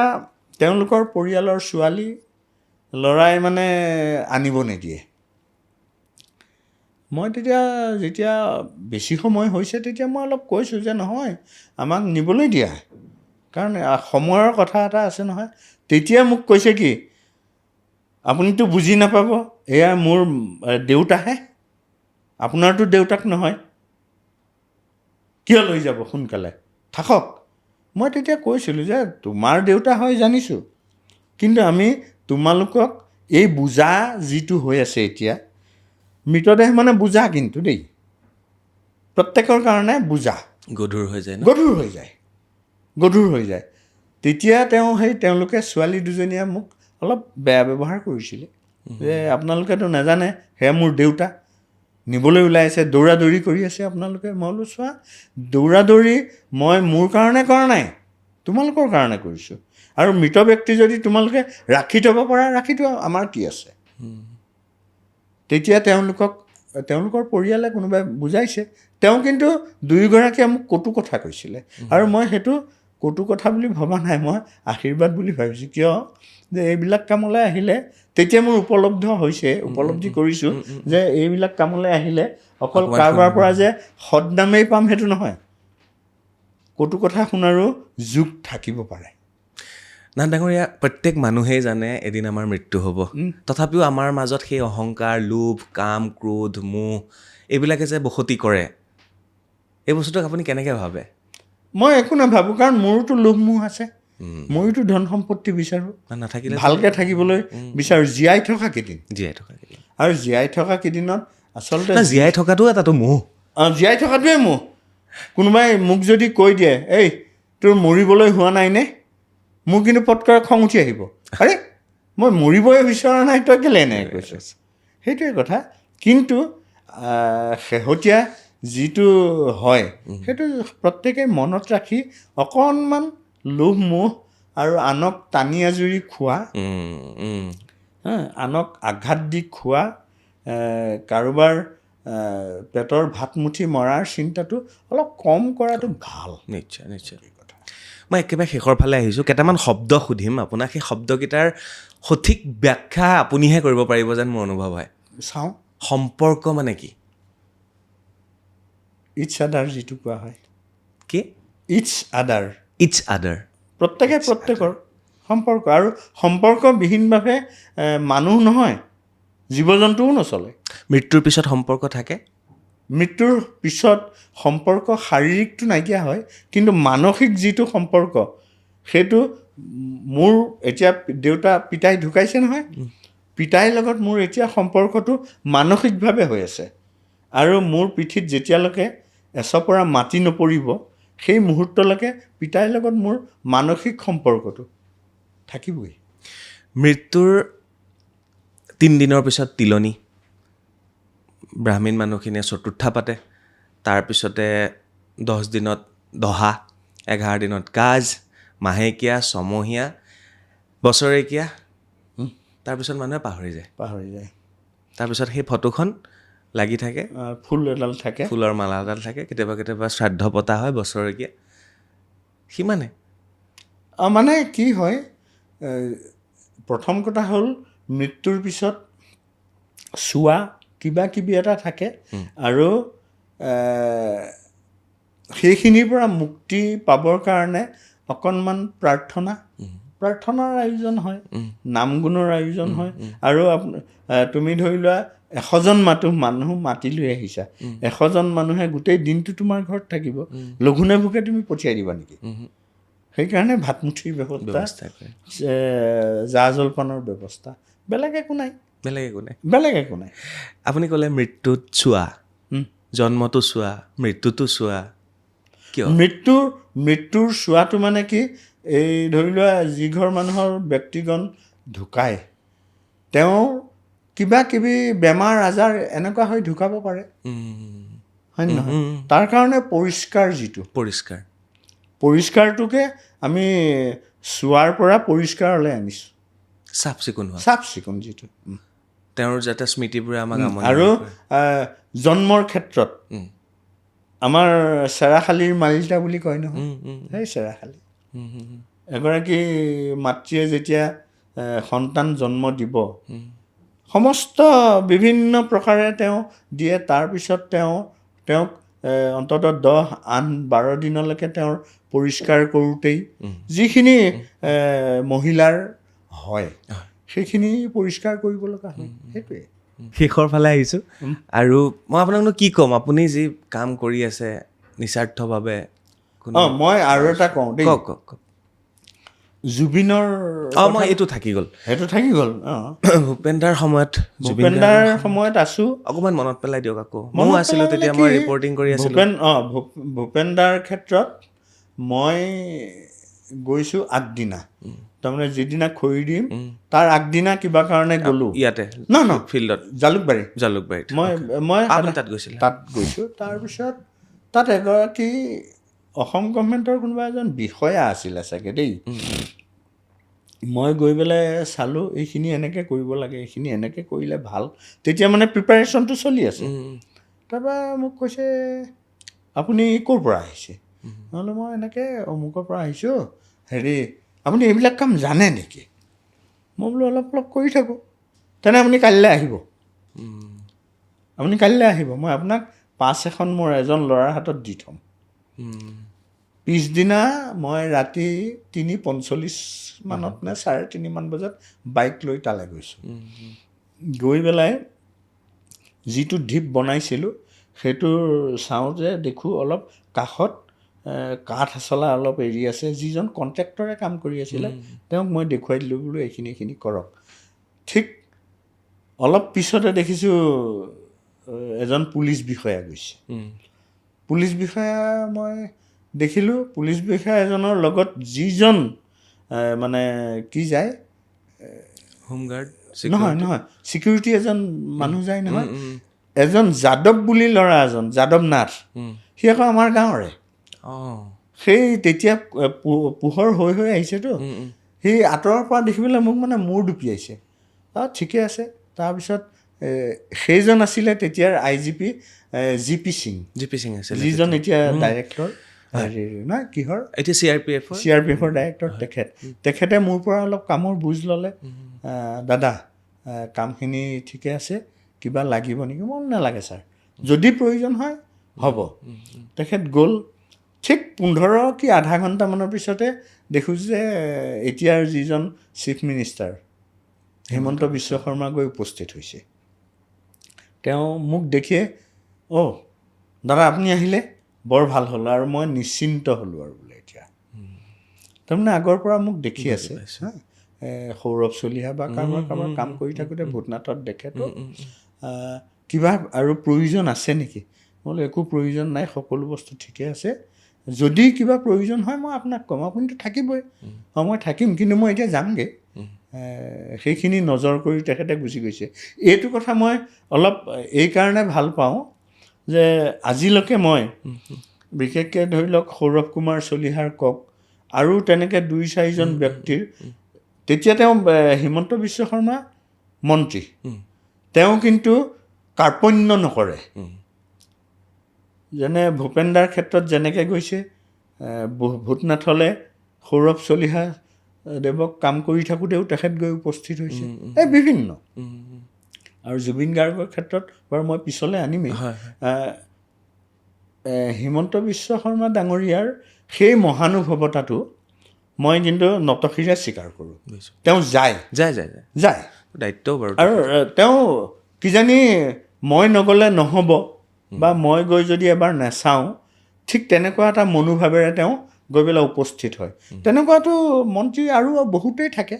তেওঁলোকৰ পৰিয়ালৰ ছোৱালী ল'ৰাই মানে আনিব নিদিয়ে মই যেতিয়া বেছি সময় হৈছে তেতিয়া মই অলপ কৈছোঁ যে নহয় আমাক নিবলৈ দিয়া কাৰণ সময়ৰ কথা এটা আছে নহয় তেতিয়া মোক কৈছে কি আপুনিতো বুজি নাপাব এয়া মোৰ দেউতাহে আপোনাৰতো দেউতাক নহয় কিয় লৈ যাব সোনকালে থাকক মই তেতিয়া কৈছিলোঁ যে তোমাৰ দেউতা হয় জানিছোঁ কিন্তু আমি তোমালোকক এই বোজা যিটো হৈ আছে এতিয়া মৃতদেহ মানে বোজা কিন্তু দেই প্ৰত্যেকৰ কাৰণে বোজা গধুৰ হৈ যায় তেতিয়া তেওঁলোকে ছোৱালী দুজনীয়ে মোক অলপ বেয়া ব্যৱহাৰ কৰিছিলে যে আপোনালোকেতো নাজানে সেয়া মোৰ দেউতা নিবলৈ ওলাই আছে দৌৰা দৌৰি কৰি আছে আপোনালোকে মই বোলো চোৱা দৌৰা দৌৰি মই মোৰ কাৰণে কৰা নাই তোমালোকৰ কাৰণে কৰিছোঁ আৰু মৃত ব্যক্তি যদি তোমালোকে ৰাখি থ'ব পাৰা ৰাখি থোৱা আমাৰ কি আছে তেতিয়া তেওঁলোকৰ পৰিয়ালে কোনোবাই বুজাইছে তেওঁ কিন্তু দুয়োগৰাকীয়ে মোক কটু কথা কৈছিলে আৰু মই সেইটো কটু কথা বুলি ভবা নাই মই আশীৰ্বাদ বুলি ভাবিছোঁ কিয় যে এইবিলাক কামলৈ আহিলে তেতিয়া মোৰ উপলব্ধি কৰিছোঁ যে এইবিলাক কামলৈ আহিলে অকল কাৰোবাৰ পৰা যে সদনামেই পাম সেইটো নহয় কটু কথা শুনাৰো যুগ থাকিব পাৰে নাথ ডাঙৰীয়া প্ৰত্যেক মানুহেই জানে এদিন আমাৰ মৃত্যু হ'ব তথাপিও আমাৰ মাজত সেই অহংকাৰ লোভ কাম ক্ৰোধ মোহ এইবিলাকে যে বসতি কৰে এই বস্তুটোক আপুনি কেনেকৈ ভাবে মই একো নাভাবোঁ কাৰণ মোৰোতো লোভ মোহ আছে ময়োতো ধন সম্পত্তি বিচাৰোঁ নাথাকিলে ভালকৈ থাকিবলৈ বিচাৰোঁ জীয়াই থকা কেইদিন আৰু জীয়াই থকা কেইদিনত আচলতে জীয়াই থকাটো এটাতো মোহ জীয়াই থকাটোৱে মোহ কোনোবাই মোক যদি কৈ দিয়ে এই তোৰ মৰিবলৈ হোৱা নাইনে মোৰ কিন্তু পটকৰে খং উঠি আহিব আৰে মই মৰিবই বিচৰা নাই তই কেলৈ এনেকৈ কৈছ সেইটোৱে কথা কিন্তু শেহতীয়া যিটো হয় সেইটো প্ৰত্যেকেই মনত ৰাখি অকণমান লোভ মোহ আৰু আনক টানি আজুৰি খোৱা আনক আঘাত দি খোৱা কাৰোবাৰ পেটৰ ভাতমুঠি মৰাৰ চিন্তাটো অলপ কম কৰাটো ভাল নিশ্চয় মই একেবাৰে শেষৰ ফালে আহিছোঁ কেইটামান শব্দ সুধিম আপোনাক সেই শব্দকেইটাৰ সঠিক ব্যাখ্যা আপুনিহে কৰিব পাৰিব যেন মোৰ অনুভৱ হয় চাওঁ সম্পৰ্ক মানে কি ইচ্ছাদাৰ যিটো কোৱা হয় কি ইটছ আদাৰ ইটছ আদাৰ প্ৰত্যেকে প্ৰত্যেকৰ সম্পৰ্ক আৰু সম্পৰ্কবিহীনভাৱে মানুহ নহয়, জীৱ জন্তুও নচলে। মৃত্যুৰ পিছত সম্পৰ্ক থাকে? মৃত্যুৰ পিছত সম্পৰ্ক শাৰীৰিকটো নাইকিয়া হয়, কিন্তু মানসিক যিটো সম্পৰ্ক সেইটো মোৰ এতিয়া পিতাই ঢুকাইছে নহয়, পিতাইৰ লগত মোৰ এতিয়া সম্পৰ্কটো মানসিকভাৱে হৈ আছে। আৰু মোৰ পিঠিত যেতিয়ালৈকে এচপৰা মাটি নপৰিব সেই মুহূৰ্তলৈকে পিতাইৰ লগত মোৰ মানসিক সম্পৰ্কটো থাকিবই। মৃত্যুৰ 3 দিনৰ পিছত তিলনি, ব্ৰাহ্মীণ মানুহখিনিয়ে চতুৰ্থা পাতে, তাৰপিছতে 10 দিনত দহা, 11 দিনত কাজ, মাহেকীয়া, ছমহীয়া, বছৰেকীয়া, তাৰপিছত মানুহে পাহৰি যায়। তাৰপিছত সেই ফটোখন লাগি থাকে, ফুল এডাল থাকে, ফুলৰ মালা এডাল থাকে, কেতিয়াবা কেতিয়াবা শ্ৰাদ্ধ পতা হয় বছৰেকীয়া, সিমানে। মানে কি হয়, প্ৰথম কথা হ'ল মৃত্যুৰ পিছত চোৱা কিবা কিবি এটা থাকে আৰু সেইখিনিৰ পৰা মুক্তি পাবৰ কাৰণে অকণমান প্ৰাৰ্থনাৰ আয়োজন হয়, নাম গুণৰ আয়োজন হয়। আৰু তুমি ধৰি লোৱা 100জন মানুহ মাতি লৈ আহিছা, 100জন মানুহে গোটেই দিনটো তোমাৰ ঘৰত থাকিব, লঘোণে ভোকে তুমি পঠিয়াই দিবা নেকি? সেইকাৰণে ভাতমুঠিৰ ব্যৱস্থা, জা জলপানৰ ব্যৱস্থা, বেলেগ একো নাই। আপুনি ক'লে মৃত্যুত চোৱা, জন্মটো চোৱা, মৃত্যুটো চোৱা, কিয়? মৃত্যুৰ চোৱাটো মানে কি, এই ধৰি লোৱা যিঘৰ মানুহৰ ব্যক্তিগণ ঢুকায়, তেওঁ কিবা কিবি বেমাৰ আজাৰ এনেকুৱা হৈ ঢুকাব পাৰে, হয় নহয়? তাৰ কাৰণে পৰিষ্কাৰটোকে আমি চোৱাৰ পৰা পৰিষ্কাৰলৈ আনিছোঁ, চাফ চিকুণ যিটো, তেওঁৰ যাতে স্মৃতিবোৰে আমাক আৰু জন্মৰ ক্ষেত্ৰত আমাৰ চেৰাশালীৰ মালিতা বুলি কয় নহয়, সেই চেৰাশালী এগৰাকী মাতৃয়ে যেতিয়া সন্তান জন্ম দিব, সমস্ত বিভিন্ন প্ৰকাৰে তেওঁ দিয়ে, তাৰপিছত তেওঁক অন্ততঃ 10-12 দিনলৈকে তেওঁৰ পৰিষ্কাৰ কৰোঁতেই যিখিনি মহিলাৰ হয় সেইখিনি পৰিষ্কাৰ কৰিব লগা হয়। সেইটোৱে। শেষৰ ফালে আহিছোঁ আৰু মই আপোনাকনো কি ক'ম, আপুনি যি কাম কৰি আছে নিস্বাৰ্থভাৱে। মই আৰু এটা কওঁ দেই, কওক। জুবিনৰ মই এইটো থাকি গ'ল, ভূপেনদাৰ সময়ত আছোঁ, অকণমান মনত পেলাই দিয়ক আকৌ। ময়ো আছিলোঁ তেতিয়া, মই ৰিপৰ্টিং কৰি আছিলোঁ। ভূপেনদাৰ ক্ষেত্ৰত মই গৈছোঁ আগদিনা, তাৰমানে যিদিনা খৰি দিম তাৰ আগদিনা কিবা কাৰণে গ'লোঁ, ইয়াতে ফিল্ডত, জালুকবাৰীত মই তাত গৈছিলোঁ। তাৰপিছত তাত এগৰাকী অসম গভৰ্ণমেণ্টৰ কোনোবা এজন বিষয়া আছিলে চাগে দেই। মই গৈ পেলাই চালোঁ, এইখিনি এনেকৈ কৰিব লাগে, এইখিনি এনেকৈ কৰিলে ভাল, তেতিয়া মানে প্ৰিপাৰেশ্যনটো চলি আছে। তাৰপৰা মোক কৈছে, আপুনি ক'ৰ পৰা আহিছে? নহ'লে মই এনেকৈ অমুকৰ পৰা আহিছোঁ, আপুনি এইবিলাক কাম জানে নেকি? মই বোলো অলপ কৰি থাকোঁ। তেনে আপুনি কাইলৈ আহিব, মই আপোনাক পাছ এখন মোৰ এজন ল'ৰাৰ হাতত দি থ'ম। পিছদিনা মই ৰাতি 3:45 মানত নে 3:30 মান বজাত বাইক লৈ তালৈ গৈছোঁ। গৈ পেলাই যিটো ঢিপ বনাইছিলোঁ সেইটো চাওঁতে দেখোঁ অলপ কাষত কাঠ আচলা অলপ এৰি আছে, যিজন কণ্ট্ৰেক্টৰে কাম কৰি আছিলে তেওঁক মই দেখুৱাই দিলোঁ, বোলো এইখিনি কৰক। ঠিক অলপ পিছতে দেখিছোঁ এজন পুলিচ বিষয়া গৈছে। পুলিচ বিষয়া মই দেখিলোঁ, পুলিচ বিষয়া এজনৰ লগত যিজন মানে কি যায়, হোমগাৰ্ড নহয়, ছিকিউৰিটি এজন মানুহ যায় নহয়, এজন যাদৱ বুলি ল'ৰা এজন, যাদৱ নাথ, সি আকৌ আমাৰ গাঁৱৰে। সেই তেতিয়া পোহৰ হৈ আহিছেতো, সি আঁতৰৰ পৰা দেখি পেলাই মোক মানে মূৰ দুপিয়াইছে। ঠিকে আছে। তাৰপিছত সেইজন আছিলে তেতিয়াৰ IGP GP সিং আছিলে, যিজন এতিয়া ডাইৰেক্টৰ কিহৰ, এতিয়া CRPFৰ ডাইৰেক্টৰ। তেখেতে মোৰ পৰা অলপ কামৰ বুজ ল'লে, দাদা কামখিনি ঠিকে আছে, কিবা লাগিব নেকি? মই নালাগে ছাৰ, যদি প্ৰয়োজন হয় হ'ব। তেখেত গ'ল, ঠিক 15 কি আধা ঘণ্টামানৰ পিছতে দেখোঁ যে এতিয়াৰ যিজন চিফ মিনিষ্টাৰ হিমন্ত বিশ্ব শৰ্মা গৈ উপস্থিত হৈছে। তেওঁ মোক দেখিয়ে দাদা আপুনি আহিলে বৰ ভাল হ'ল আৰু মই নিশ্চিন্ত হ'লোঁ আৰু বোলে এতিয়া। তাৰমানে আগৰ পৰা মোক দেখি আছে সৌৰভ চলিহা বা কাৰোবাৰ কাম কৰি থাকোঁতে ভূতনাথত দেখেতো কিবা আৰু প্ৰয়োজন আছে নেকি? মই বোলো একো প্ৰয়োজন নাই, সকলো বস্তু ঠিকে আছে। যদি কিবা প্ৰয়োজন হয় মই আপোনাক ক'ম, আপুনিতো থাকিবই। মই থাকিম, কিন্তু মই এতিয়া যামগৈ। সেইখিনি নজৰ কৰি তেখেতে গুচি গৈছে। এইটো কথা মই অলপ এইকাৰণে ভাল পাওঁ যে আজিলৈকে মই বিশেষকৈ ধৰি লওক সৌৰভ কুমাৰ চলিহাৰ কওক আৰু তেনেকৈ 2-4জন ব্যক্তিৰ, তেতিয়া তেওঁ হিমন্ত বিশ্ব শৰ্মা মন্ত্ৰী, তেওঁ কিন্তু কাৰ্পণ্য নকৰে। যেনে ভূপেন্দাৰ ক্ষেত্ৰত যেনেকৈ গৈছে, ভূতনাথলৈ সৌৰভ চলিহা দেৱক কাম কৰি থাকোঁতেও তেখেত গৈ উপস্থিত হৈছে, বিভিন্ন। আৰু জুবিন গাৰ্গৰ ক্ষেত্ৰত বাৰু মই পিছলৈ আনিমেই। হিমন্ত বিশ্ব শৰ্মা ডাঙৰীয়াৰ সেই মহানুভৱতাটো মই কিন্তু নতশিৰে স্বীকাৰ কৰোঁ। তেওঁ যায় দায়িত্ব বাৰু। আৰু তেওঁ কিজানি মই নগ'লে নহ'ব বা মই গৈ যদি এবাৰ নাচাওঁ, ঠিক তেনেকুৱা এটা মনোভাৱেৰে তেওঁ গৈ পেলাই উপস্থিত হয়। তেনেকুৱাতো মন্ত্ৰী আৰু বহুতেই থাকে।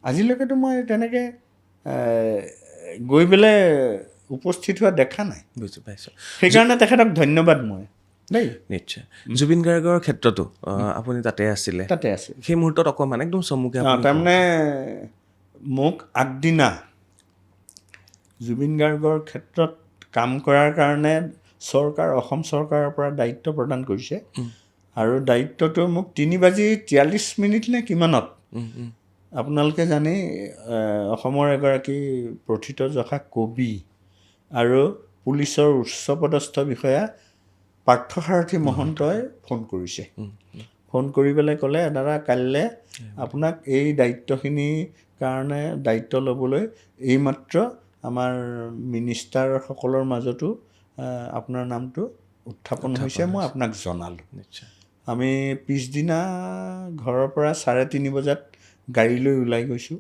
আজিলৈকেতো মই তেনেকৈ গৈ পেলাই উপস্থিত হোৱা দেখা নাই। বুজি পাইছোঁ। সেইকাৰণে তেখেতক ধন্যবাদ মই দেই। নিশ্চয়। জুবিন গাৰ্গৰ ক্ষেত্ৰতো আপুনি তাতে আছিলে, তাতে আছে সেই মুহূৰ্তত অকণমান একদম চমুকে তাৰমানে মোক আগদিনা জুবিন গাৰ্গৰ ক্ষেত্ৰত কাম কৰাৰ কাৰণে অসম চৰকাৰৰ পৰা দায়িত্ব প্ৰদান কৰিছে। আৰু দায়িত্বটো মোক 3:43 নে কিমানত, আপোনালোকে জানেই অসমৰ এগৰাকী প্ৰথিতযশা কবি আৰু পুলিচৰ উচ্চপদস্থ বিষয়া পাৰ্থসাৰথী মহন্তই ফোন কৰিছে। ফোন কৰি পেলাই ক'লে, দাদা কাইলৈ আপোনাক এই দায়িত্বখিনিৰ কাৰণে দায়িত্ব ল'বলৈ এইমাত্ৰ আমাৰ মিনিষ্টাৰসকলৰ মাজতো আপোনাৰ নামটো উত্থাপন হৈছে, মই আপোনাক জনালোঁ। আমি পিছদিনা ঘৰৰ পৰা 3:30 বজাত গাড়ী লৈ ওলাই গৈছোঁ।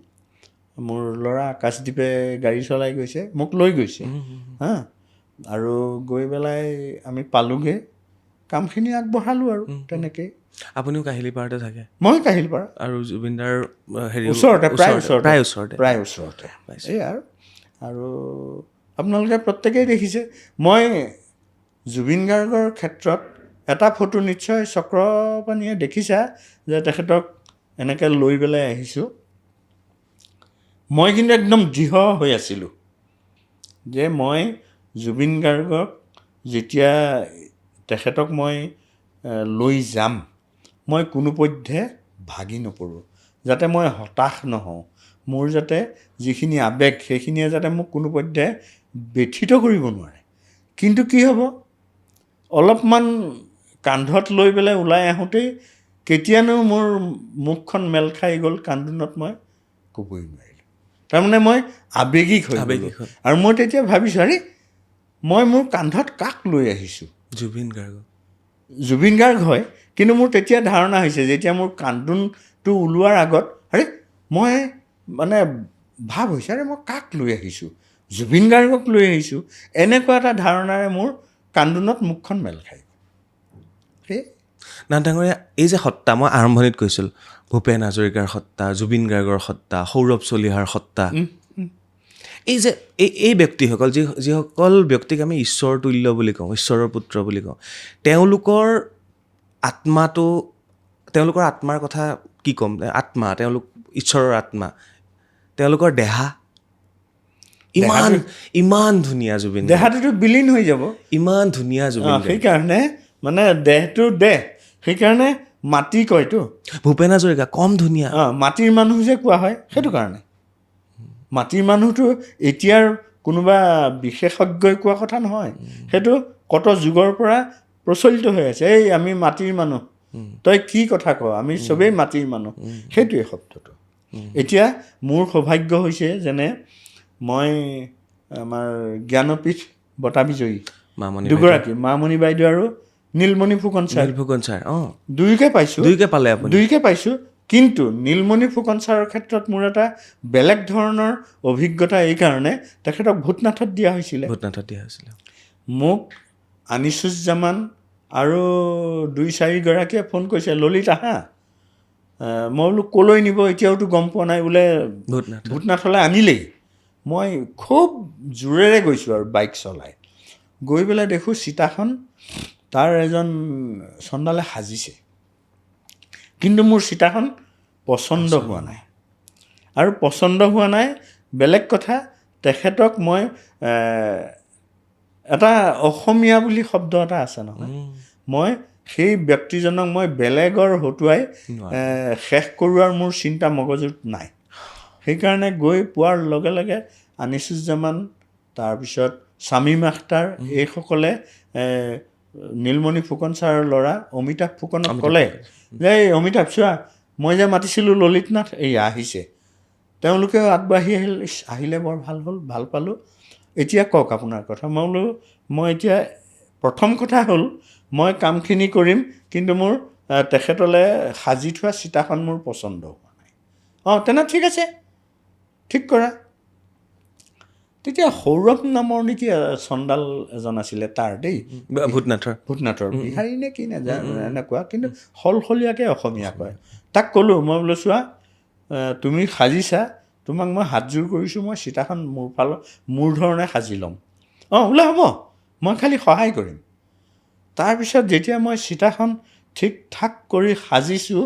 মোৰ ল'ৰা আকাশদ্বীপে গাড়ী চলাই গৈছে, মোক লৈ গৈছে আৰু গৈ পেলাই আমি পালোগৈ, কামখিনি আগবঢ়ালোঁ আৰু তেনেকেই। আপুনিও কাহিলীপাৰাতে থাকে? মই কাহিলীপাৰা। আৰু জুবিনদাৰ ওচৰতে, প্ৰায় ওচৰতে এই আৰু আপোনালোকে প্ৰত্যেকেই দেখিছে। মই জুবিন গাৰ্গৰ ক্ষেত্ৰত এটা ফটো নিশ্চয় চক্ৰপাণীয়ে দেখিছা যে তেখেতক এনেকৈ লৈ পেলাই আহিছোঁ। মই কিন্তু একদম দৃঢ় হৈ আছিলোঁ যে মই জুবিন গাৰ্গক যেতিয়া তেখেতক মই লৈ যাম, মই কোনোপধ্যে ভাগি নপৰোঁ, যাতে মই হতাশ নহওঁ। মোৰ যাতে যিখিনি আৱেগ সেইখিনিয়ে যাতে মোক কোনোপধ্যে ব্যথিত কৰিব নোৱাৰে। কিন্তু কি হ'ব, অলপমান কান্ধত লৈ পেলাই ওলাই আহোঁতেই কেতিয়ানো মোৰ মুখখন মেল খাই গ'ল কান্দোনত, মই ক'বই নোৱাৰিলোঁ। তাৰমানে মই আৱেগিক হৈ গ'লোঁ। আৰু মই তেতিয়া ভাবিছোঁ, আৰে মই মোৰ কান্ধত কাক লৈ আহিছোঁ? জুবিন গাৰ্গ হয়, কিন্তু মোৰ তেতিয়া ধাৰণা হৈছে, যেতিয়া মোৰ কান্দোনটো ওলোৱাৰ আগত আৰে মই মানে ভাৱ হৈছে, আৰে মই কাক লৈ আহিছোঁ? জুবিন গাৰ্গক লৈ আহিছোঁ। এনেকুৱা এটা ধাৰণাৰে মোৰ কান্দোনত মুখখন মেল খাই গ'ল। নাথ ডাঙৰীয়া, এই যে সত্তা মই আৰম্ভণিত কৈছিলোঁ, ভূপেন হাজৰিকাৰ সত্তা, জুবিন গাৰ্গৰ সত্তা, সৌৰভ চলিহাৰ সত্তা, এই যে এই ব্যক্তিসকল যিসকল ব্যক্তিক আমি ঈশ্বৰৰ তুল্য বুলি কওঁ, ঈশ্বৰৰ পুত্ৰ বুলি কওঁ, তেওঁলোকৰ আত্মাৰ কথা কি ক'ম? তেওঁলোক ঈশ্বৰৰ আত্মা, তেওঁলোকৰ দেহা ইমান ধুনীয়া। জুবিন দেহাটোতো বিলীন হৈ যাব, ইমান ধুনীয়া জুবিন। সেইকাৰণে মানে দেহটো সেইকাৰণে মাটি কয়তো। ভূপেন হাজৰিকা কম ধুনীয়া, মাটিৰ মানুহ যে কোৱা হয়, সেইটো কাৰণে। মাটিৰ মানুহটো এতিয়াৰ কোনোবা বিশেষজ্ঞই কোৱা কথা নহয়, সেইটো কত যুগৰ পৰা প্ৰচলিত হৈ আছে। এই আমি মাটিৰ মানুহ, তই কি কথা ক, আমি চবেই মাটিৰ মানুহ, সেইটোৱে শব্দটো। এতিয়া মোৰ সৌভাগ্য হৈছে যেনে মই আমাৰ জ্ঞানপীঠ বঁটা বিজয়ী দুগৰাকী, মামণি বাইদেউ আৰু নীলমণি ফুকন ছাৰ নীলফুকন ছাৰ দুয়োকে পাইছোঁ দুইকে পালে আপুনি দুয়োকে পাইছোঁ কিন্তু নীলমণি ফুকন ছাৰৰ ক্ষেত্ৰত মোৰ এটা বেলেগ ধৰণৰ অভিজ্ঞতা এইকাৰণে তেখেতক ভূতনাথত দিয়া হৈছিলে ভূতনাথত দিয়া হৈছিলে মোক আনিছুজ্জামান আৰু 2-4গৰাকীয়ে ফোন কৰিছে ললিত আহা মই বোলো ক'লৈ নিব এতিয়াওতো গম পোৱা নাই বোলে ভূতনাথ ভূতনাথলৈ আনিলেই মই খুব জোৰেৰে গৈছোঁ আৰু বাইক চলাই গৈ পেলাই দেখোঁ চিতাখন তাৰ এজন চন্দালে সাজিছে কিন্তু মোৰ চিতাখন পচন্দ হোৱা নাই আৰু পচন্দ হোৱা নাই বেলেগ কথা তেখেতক মই এটা অসমীয়া বুলি শব্দ এটা আছে নহয় মই সেই ব্যক্তিজনক মই বেলেগৰ হতুৱাই শেষ কৰোৱাৰ মোৰ চিন্তা মগজুত নাই সেইকাৰণে গৈ পোৱাৰ লগে লগে আনিছুজ্জামান তাৰপিছত শামীম আখতাৰ এইসকলে নীলমণি ফুকন ছাৰৰ ল'ৰা অমিতাভ ফুকনক ক'লে যে এই অমিতাভ চোৱা মই যে মাতিছিলোঁ ললিত নাথ এই আহিছে তেওঁলোকেও আগবাঢ়ি আহিলে বৰ ভাল হ'ল ভাল পালোঁ এতিয়া কওক আপোনাৰ কথা মই বোলো মই এতিয়া প্ৰথম কথা হ'ল মই কামখিনি কৰিম কিন্তু মোৰ তেখেতলৈ সাজি থোৱা চিতাখন মোৰ পচন্দ হোৱা নাই তেনে ঠিক আছে ঠিক কৰা তেতিয়া সৌৰভ নামৰ নেকি চন্দাল এজন আছিলে তাৰ দেই ভূতনাথৰ বিহাৰী নে কি নাজানো এনেকুৱা কিন্তু সলসলীয়াকৈ অসমীয়া কয় তাক ক'লোঁ মই বোলো চোৱা তুমি সাজিছা তোমাক মই হাতযোৰ কৰিছোঁ মই চিতাখন মোৰ ধৰণে সাজি ল'ম বোলে হ'ব মই খালি সহায় কৰিম তাৰপিছত যেতিয়া মই চিতাখন ঠিক ঠাক কৰি সাজিছোঁ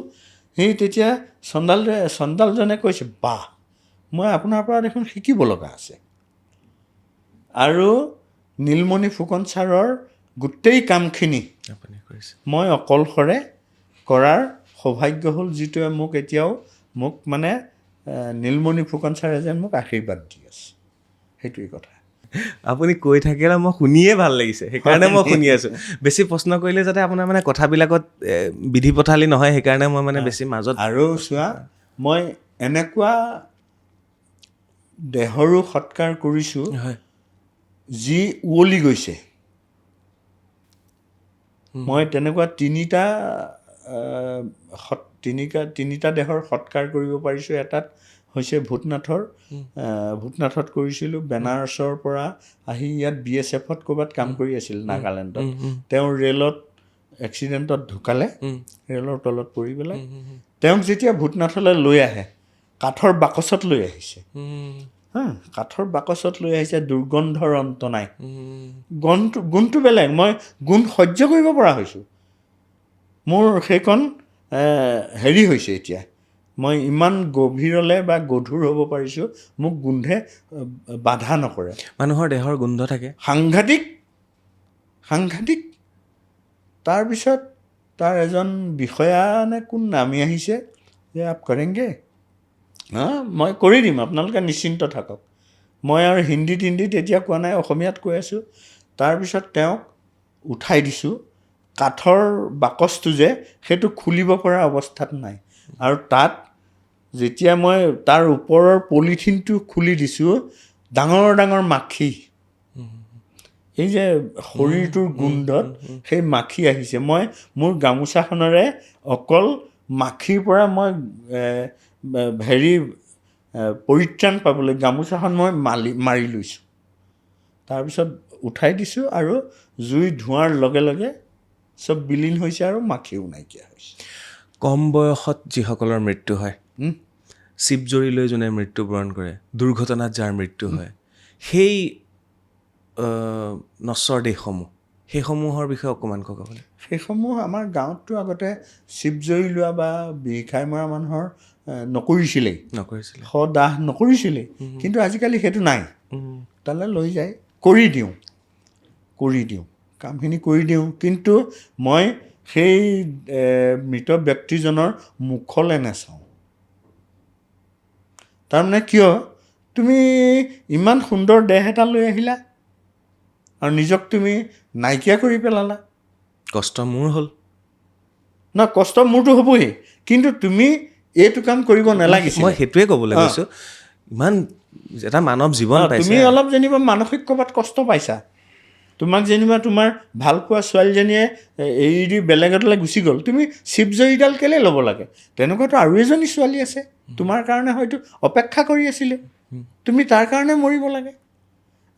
সেই তেতিয়া চন্দালজনে কৈছে বাহ মই আপোনাৰ পৰা দেখোন শিকিব লগা আছে আৰু নীলমণি ফুকন ছাৰৰ গোটেই কামখিনি মই অকলশৰে কৰাৰ সৌভাগ্য হ'ল যিটোৱে মোক এতিয়াও মানে নীলমণি ফুকন ছাৰে যেন মোক আশীৰ্বাদ দি আছে সেইটোৱেই কথা আপুনি কৈ থাকিলে মই শুনিয়ে ভাল লাগিছে সেইকাৰণে মই শুনি আছোঁ বেছি প্ৰশ্ন কৰিলে যাতে আপোনাৰ মানে কথাবিলাকত বিধি পথালি নহয় সেইকাৰণে মই মানে বেছি মাজত আৰু চোৱা মই এনেকুৱা দেহৰো সৎকাৰ কৰিছোঁ যি উৱলি গৈছে মই তেনেকুৱা তিনিটা দেহৰ সৎকাৰ কৰিব পাৰিছোঁ এটাত হৈছে ভূতনাথত কৰিছিলোঁ বেনাৰসৰ পৰা আহি ইয়াত BSFত ক'ৰবাত কাম কৰি আছিল নাগালেণ্ডত তেওঁ ৰেলত এক্সিডেণ্টত ঢুকালে ৰেলৰ তলত পৰি পেলাই তেওঁক যেতিয়া ভূতনাথলৈ লৈ আহে কাঠৰ বাকচত লৈ আহিছে কাঠৰ বাকচত লৈ আহিছে দুৰ্গন্ধৰ অন্ত নাই গুণটো বেলেগ মই গুণ সহ্য কৰিব পৰা হৈছোঁ মোৰ সেইকণ হেৰি হৈছে এতিয়া মই ইমান গভীৰলৈ বা গধুৰ হ'ব পাৰিছোঁ মোক গোন্ধে বাধা নকৰে মানুহৰ দেহৰ গোন্ধ থাকে সাংঘাতিক তাৰপিছত তাৰ এজন বিষয়া নে কোন নামি আহিছে যে আপ কৰেংগে মই কৰি দিম আপোনালোকে নিশ্চিন্ত থাকক মই আৰু হিন্দীত এতিয়া কোৱা নাই অসমীয়াত কৈ আছোঁ তাৰপিছত তেওঁক উঠাই দিছোঁ কাঠৰ বাকচটো যে সেইটো খুলিব পৰা অৱস্থাত নাই আৰু তাত যেতিয়া মই তাৰ ওপৰৰ পলিথিনটো খুলি দিছোঁ ডাঙৰ ডাঙৰ মাখি এই যে শৰীৰটোৰ গোন্ধত সেই মাখি আহিছে মই মোৰ গামোচাখনেৰে অকল মাখিৰ পৰা মই পৰিত্ৰাণ পাবলৈ গামোচাখন মই মাৰি লৈছোঁ তাৰপিছত উঠাই দিছোঁ আৰু জুই ধোঁৱাৰ লগে লগে চব বিলীন হৈছে আৰু মাখিও নাইকিয়া হৈছে কম বয়সত যিসকলৰ মৃত্যু হয় চিপ জৰি লৈ যোনে মৃত্যুবৰণ কৰে দুৰ্ঘটনাত যাৰ মৃত্যু হয় সেই নশ্বৰ দেশসমূহ সেইসমূহৰ বিষয়ে অকণমান কওক আপুনি সেইসমূহ আমাৰ গাঁৱততো আগতে চিপ জৰি লোৱা বা বিষ খাই মৰা মানুহৰ নকৰিছিলে সদাহ নকৰিছিলে কিন্তু আজিকালি সেইটো নাই তালৈ লৈ যায় কৰি দিওঁ কামখিনি কৰি দিওঁ কিন্তু মই সেই মৃত ব্যক্তিজনৰ মুখলৈ নাচাওঁ তাৰমানে কিয় তুমি ইমান সুন্দৰ দেহ এটা লৈ আহিলা আৰু নিজক তুমি নাইকিয়া কৰি পেলালা কষ্ট মোৰ হ'ল কষ্ট মোৰতো হ'বই কিন্তু তুমি এইটো কাম কৰিব নালাগিছিল মই সেইটোৱে ক'বলৈ গৈছোঁ ইমান এটা মানৱ জীৱন তুমি অলপ যেনিবা মানসিক ক'ৰবাত কষ্ট পাইছা তোমাক যেনিবা তোমাৰ ভাল পোৱা ছোৱালীজনীয়ে এৰি দি বেলেগ এটালৈ গুচি গ'ল, তুমি চিপ জৰীডাল কেলৈ ল'ব লাগে? তেনেকুৱাতো আৰু এজনী ছোৱালী আছে তোমাৰ কাৰণে হয়তো অপেক্ষা কৰি আছিলে, তুমি তাৰ কাৰণে মৰিব লাগে।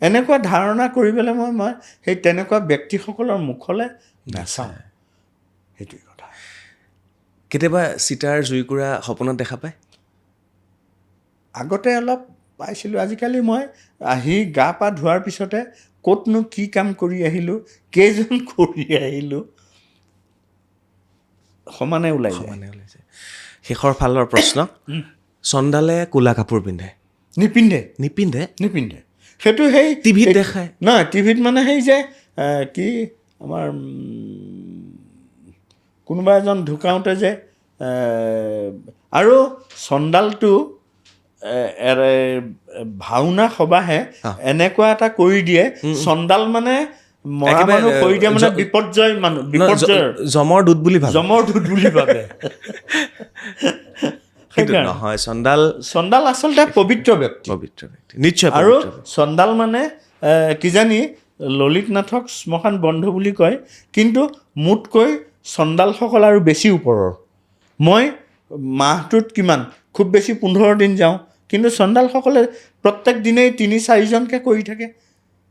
এনেকুৱা ধাৰণা কৰি পেলাই মই সেই তেনেকুৱা ব্যক্তিসকলৰ মুখলৈ নাচাওঁ। সেইটোৱে কথা। কেতিয়াবা চিতাৰ জুইকুৰা সপোনত দেখা পায়? আগতে অলপ পাইছিলোঁ, আজিকালি মই আহি গা পা ধোৱাৰ পিছতে ক'তনো কি কাম কৰি আহিলোঁ, কেইজন কৰি আহিলোঁ, সমানে ওলাই যায়। সমানে ওলাইছে। শেষৰ ফালৰ প্ৰশ্ন, চন্দালে ক'লা কাপোৰ পিন্ধে? নিপিন্ধে। নিপিন্ধে? নিপিন্ধে। সেইটো সেই টিভিত দেখায়? নহয়, টিভিত মানে সেই যে কি আমাৰ কোনোবা এজন ঢুকাওঁতে যে আৰু চন্দালটো ভাওনা সবাহে এনেকুৱা এটা কৰি দিয়ে, চন্দাল মানে মৰা মানুহ কৰি দিয়ে মানে বিপৰ্যয় মানুহ, বিপৰ্যয় জমৰ দূত বুলি ভাবে। জমৰ দূত বুলি ভাবে। নহয়, চন্দাল আচলতে পবিত্ৰ ব্যক্তি। পবিত্ৰ ব্যক্তি, নিশ্চয়। আৰু চন্দাল মানে কিজানি ললিত নাথক শ্মশান বন্ধু বুলি কয়, কিন্তু মোতকৈ চন্দালসকল আৰু বেছি ওপৰৰ। মই মাহটোত কিমান খুব বেছি 15 দিন যাওঁ, কিন্তু চন্দালসকলে প্ৰত্যেক দিনেই 3-4জনকৈ কৰি থাকে।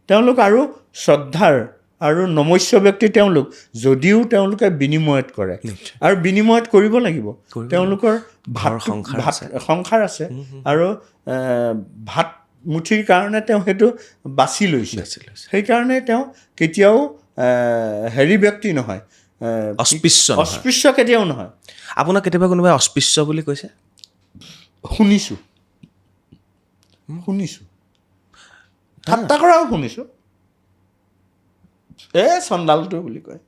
তেওঁলোক আৰু শ্ৰদ্ধাৰ আৰু নমস্য ব্যক্তি তেওঁলোক, যদিও তেওঁলোকে বিনিময়ত কৰে, আৰু বিনিময়ত কৰিব লাগিব। তেওঁলোকৰ সংসাৰ আছে আৰু ভাত মুঠিৰ কাৰণে তেওঁ সেইটো বাছি লৈছে। সেইকাৰণে তেওঁ কেতিয়াও হেৰি ব্যক্তি নহয়, অস্পৃশ্য কেতিয়াও নহয়। আপোনাক কেতিয়াবা কোনোবাই অস্পৃশ্য বুলি কৈছে? শুনিছোঁ, ঠাট্টা কৰাও শুনিছোঁ, চন্দালটো বুলি কয়।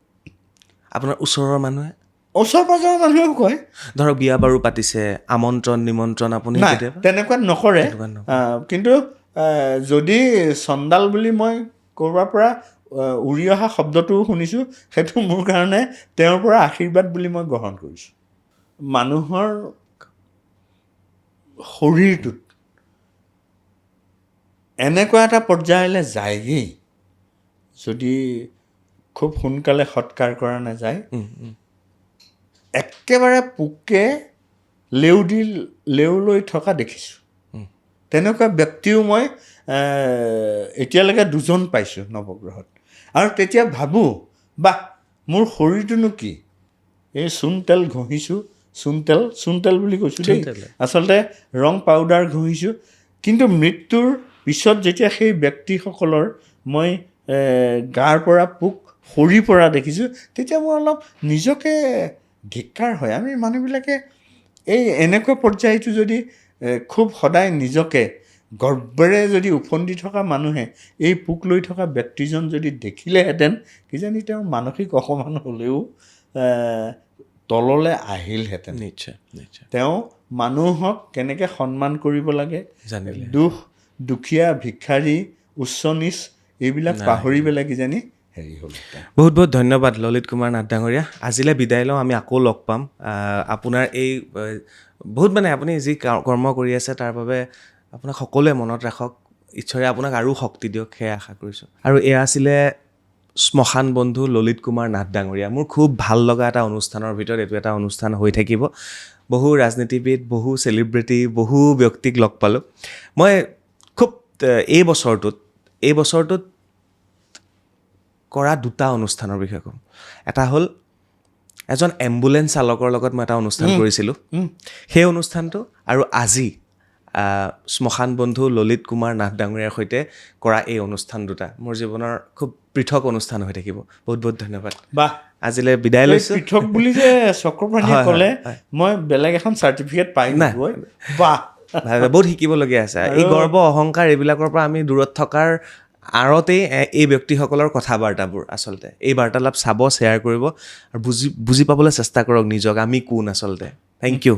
আপোনাৰ ওচৰৰ মানুহে? ওচৰ পাজৰৰ মানুহেও কয়। ধৰক বিয়া বাৰু পাতিছে, আমন্ত্ৰণ নিমন্ত্ৰণ আপুনি তেনেকুৱা নকৰে। কিন্তু যদি চন্দাল বুলি মই ক'ৰবাৰ পৰা উৰি অহা শব্দটোও শুনিছোঁ, সেইটো মোৰ কাৰণে তেওঁৰ পৰা আশীৰ্বাদ বুলি মই গ্ৰহণ কৰিছোঁ। মানুহৰ শৰীৰটোত এনেকুৱা এটা পৰ্যায়লৈ যায়গৈ, যদি খুব সোনকালে সৎকাৰ কৰা নাযায়, একেবাৰে পোকে লেউ লৈ থকা দেখিছোঁ। তেনেকুৱা ব্যক্তিও মই এতিয়ালৈকে 2জন পাইছোঁ নৱগ্ৰহত। আৰু তেতিয়া ভাবোঁ, বাহ, মোৰ শৰীৰটোনো কি, এই চূণ তেল ঘঁহিছোঁ, চূণ তেল বুলি কৈছোঁ দেই, আচলতে ৰং পাউডাৰ ঘঁহিছোঁ। কিন্তু মৃত্যুৰ পিছত যেতিয়া সেই ব্যক্তিসকলৰ মই গাৰ পৰা পোক সৰি পৰা দেখিছোঁ, তেতিয়া মোৰ অলপ নিজকে ধিক্কাৰ হয়। আমি মানুহবিলাকে এই এনেকুৱা পৰ্যায়টো যদি খুব সদায় নিজকে গৰ্বেৰে যদি উফন্দি থকা মানুহে এই পোক লৈ থকা ব্যক্তিজন যদি দেখিলেহেঁতেন, কিজানি তেওঁৰ মানসিক অসমান হ'লেও তললৈ আহিলহেঁতেন। নিশ্চয়। তেওঁ মানুহক কেনেকৈ সন্মান কৰিব লাগে জানিলে, দুখীয়া ভিক্ষাৰী উচ্চ নীচ এইবিলাক পাহৰি পেলাই কিজানি হেৰি হ'ল। বহুত বহুত ধন্যবাদ ললিত কুমাৰ নাথ ডাঙৰীয়া। আজিলৈ বিদায় লওঁ, আমি আকৌ লগ পাম। আপোনাৰ এই বহুত আপুনি যি কৰ্ম কৰি আছে তাৰ বাবে আপোনাক সকলোৱে মনত ৰাখক, ঈশ্বৰে আপোনাক আৰু শক্তি দিয়ক, সেয়া আশা কৰিছোঁ। আৰু এয়া আছিলে শ্মশান বন্ধু ললিত কুমাৰ নাথ ডাঙৰীয়া। মোৰ খুব ভাল লগা এটা অনুষ্ঠানৰ ভিতৰত এইটো এটা অনুষ্ঠান হৈ থাকিব। বহু ৰাজনীতিবিদ, বহু চেলিব্ৰিটি, বহু ব্যক্তিক লগ পালোঁ। মই খুব এই বছৰটোত কৰা 2টা অনুষ্ঠানৰ বিষয়ে ক'ম। এটা হ'ল এজন এম্বুলেঞ্চ চালকৰ লগত মই এটা অনুষ্ঠান কৰিছিলোঁ, সেই অনুষ্ঠানটো, আৰু আজি শ্মশান বন্ধু ললিত কুমাৰ নাথ ডাঙৰীয়াৰ সৈতে কৰা এই অনুষ্ঠান 2টা মোৰ জীৱনৰ খুব পৃথক অনুষ্ঠান হৈ থাকিব। বহুত বহুত ধন্যবাদ। আজিলৈ বিদায় লৈছোঁ। পৃথক বুলি যে চক্ৰপাণীয়ে ক'লে, মই বেলেগ এখন চাৰ্টিফিকেট পাই নাই। বহুত শিকিবলগীয়া আছে। এই গৰ্ব অহংকাৰ এইবিলাকৰ পৰা আমি দূৰত থকাৰ আঁৰতেই এই ব্যক্তিসকলৰ কথা বাৰ্তাবোৰ, আচলতে এই বাৰ্তালাপ চাব, শ্বেয়াৰ কৰিব আৰু বুজি পাবলৈ চেষ্টা কৰক নিজক, আমি কোন আচলতে। Thank U.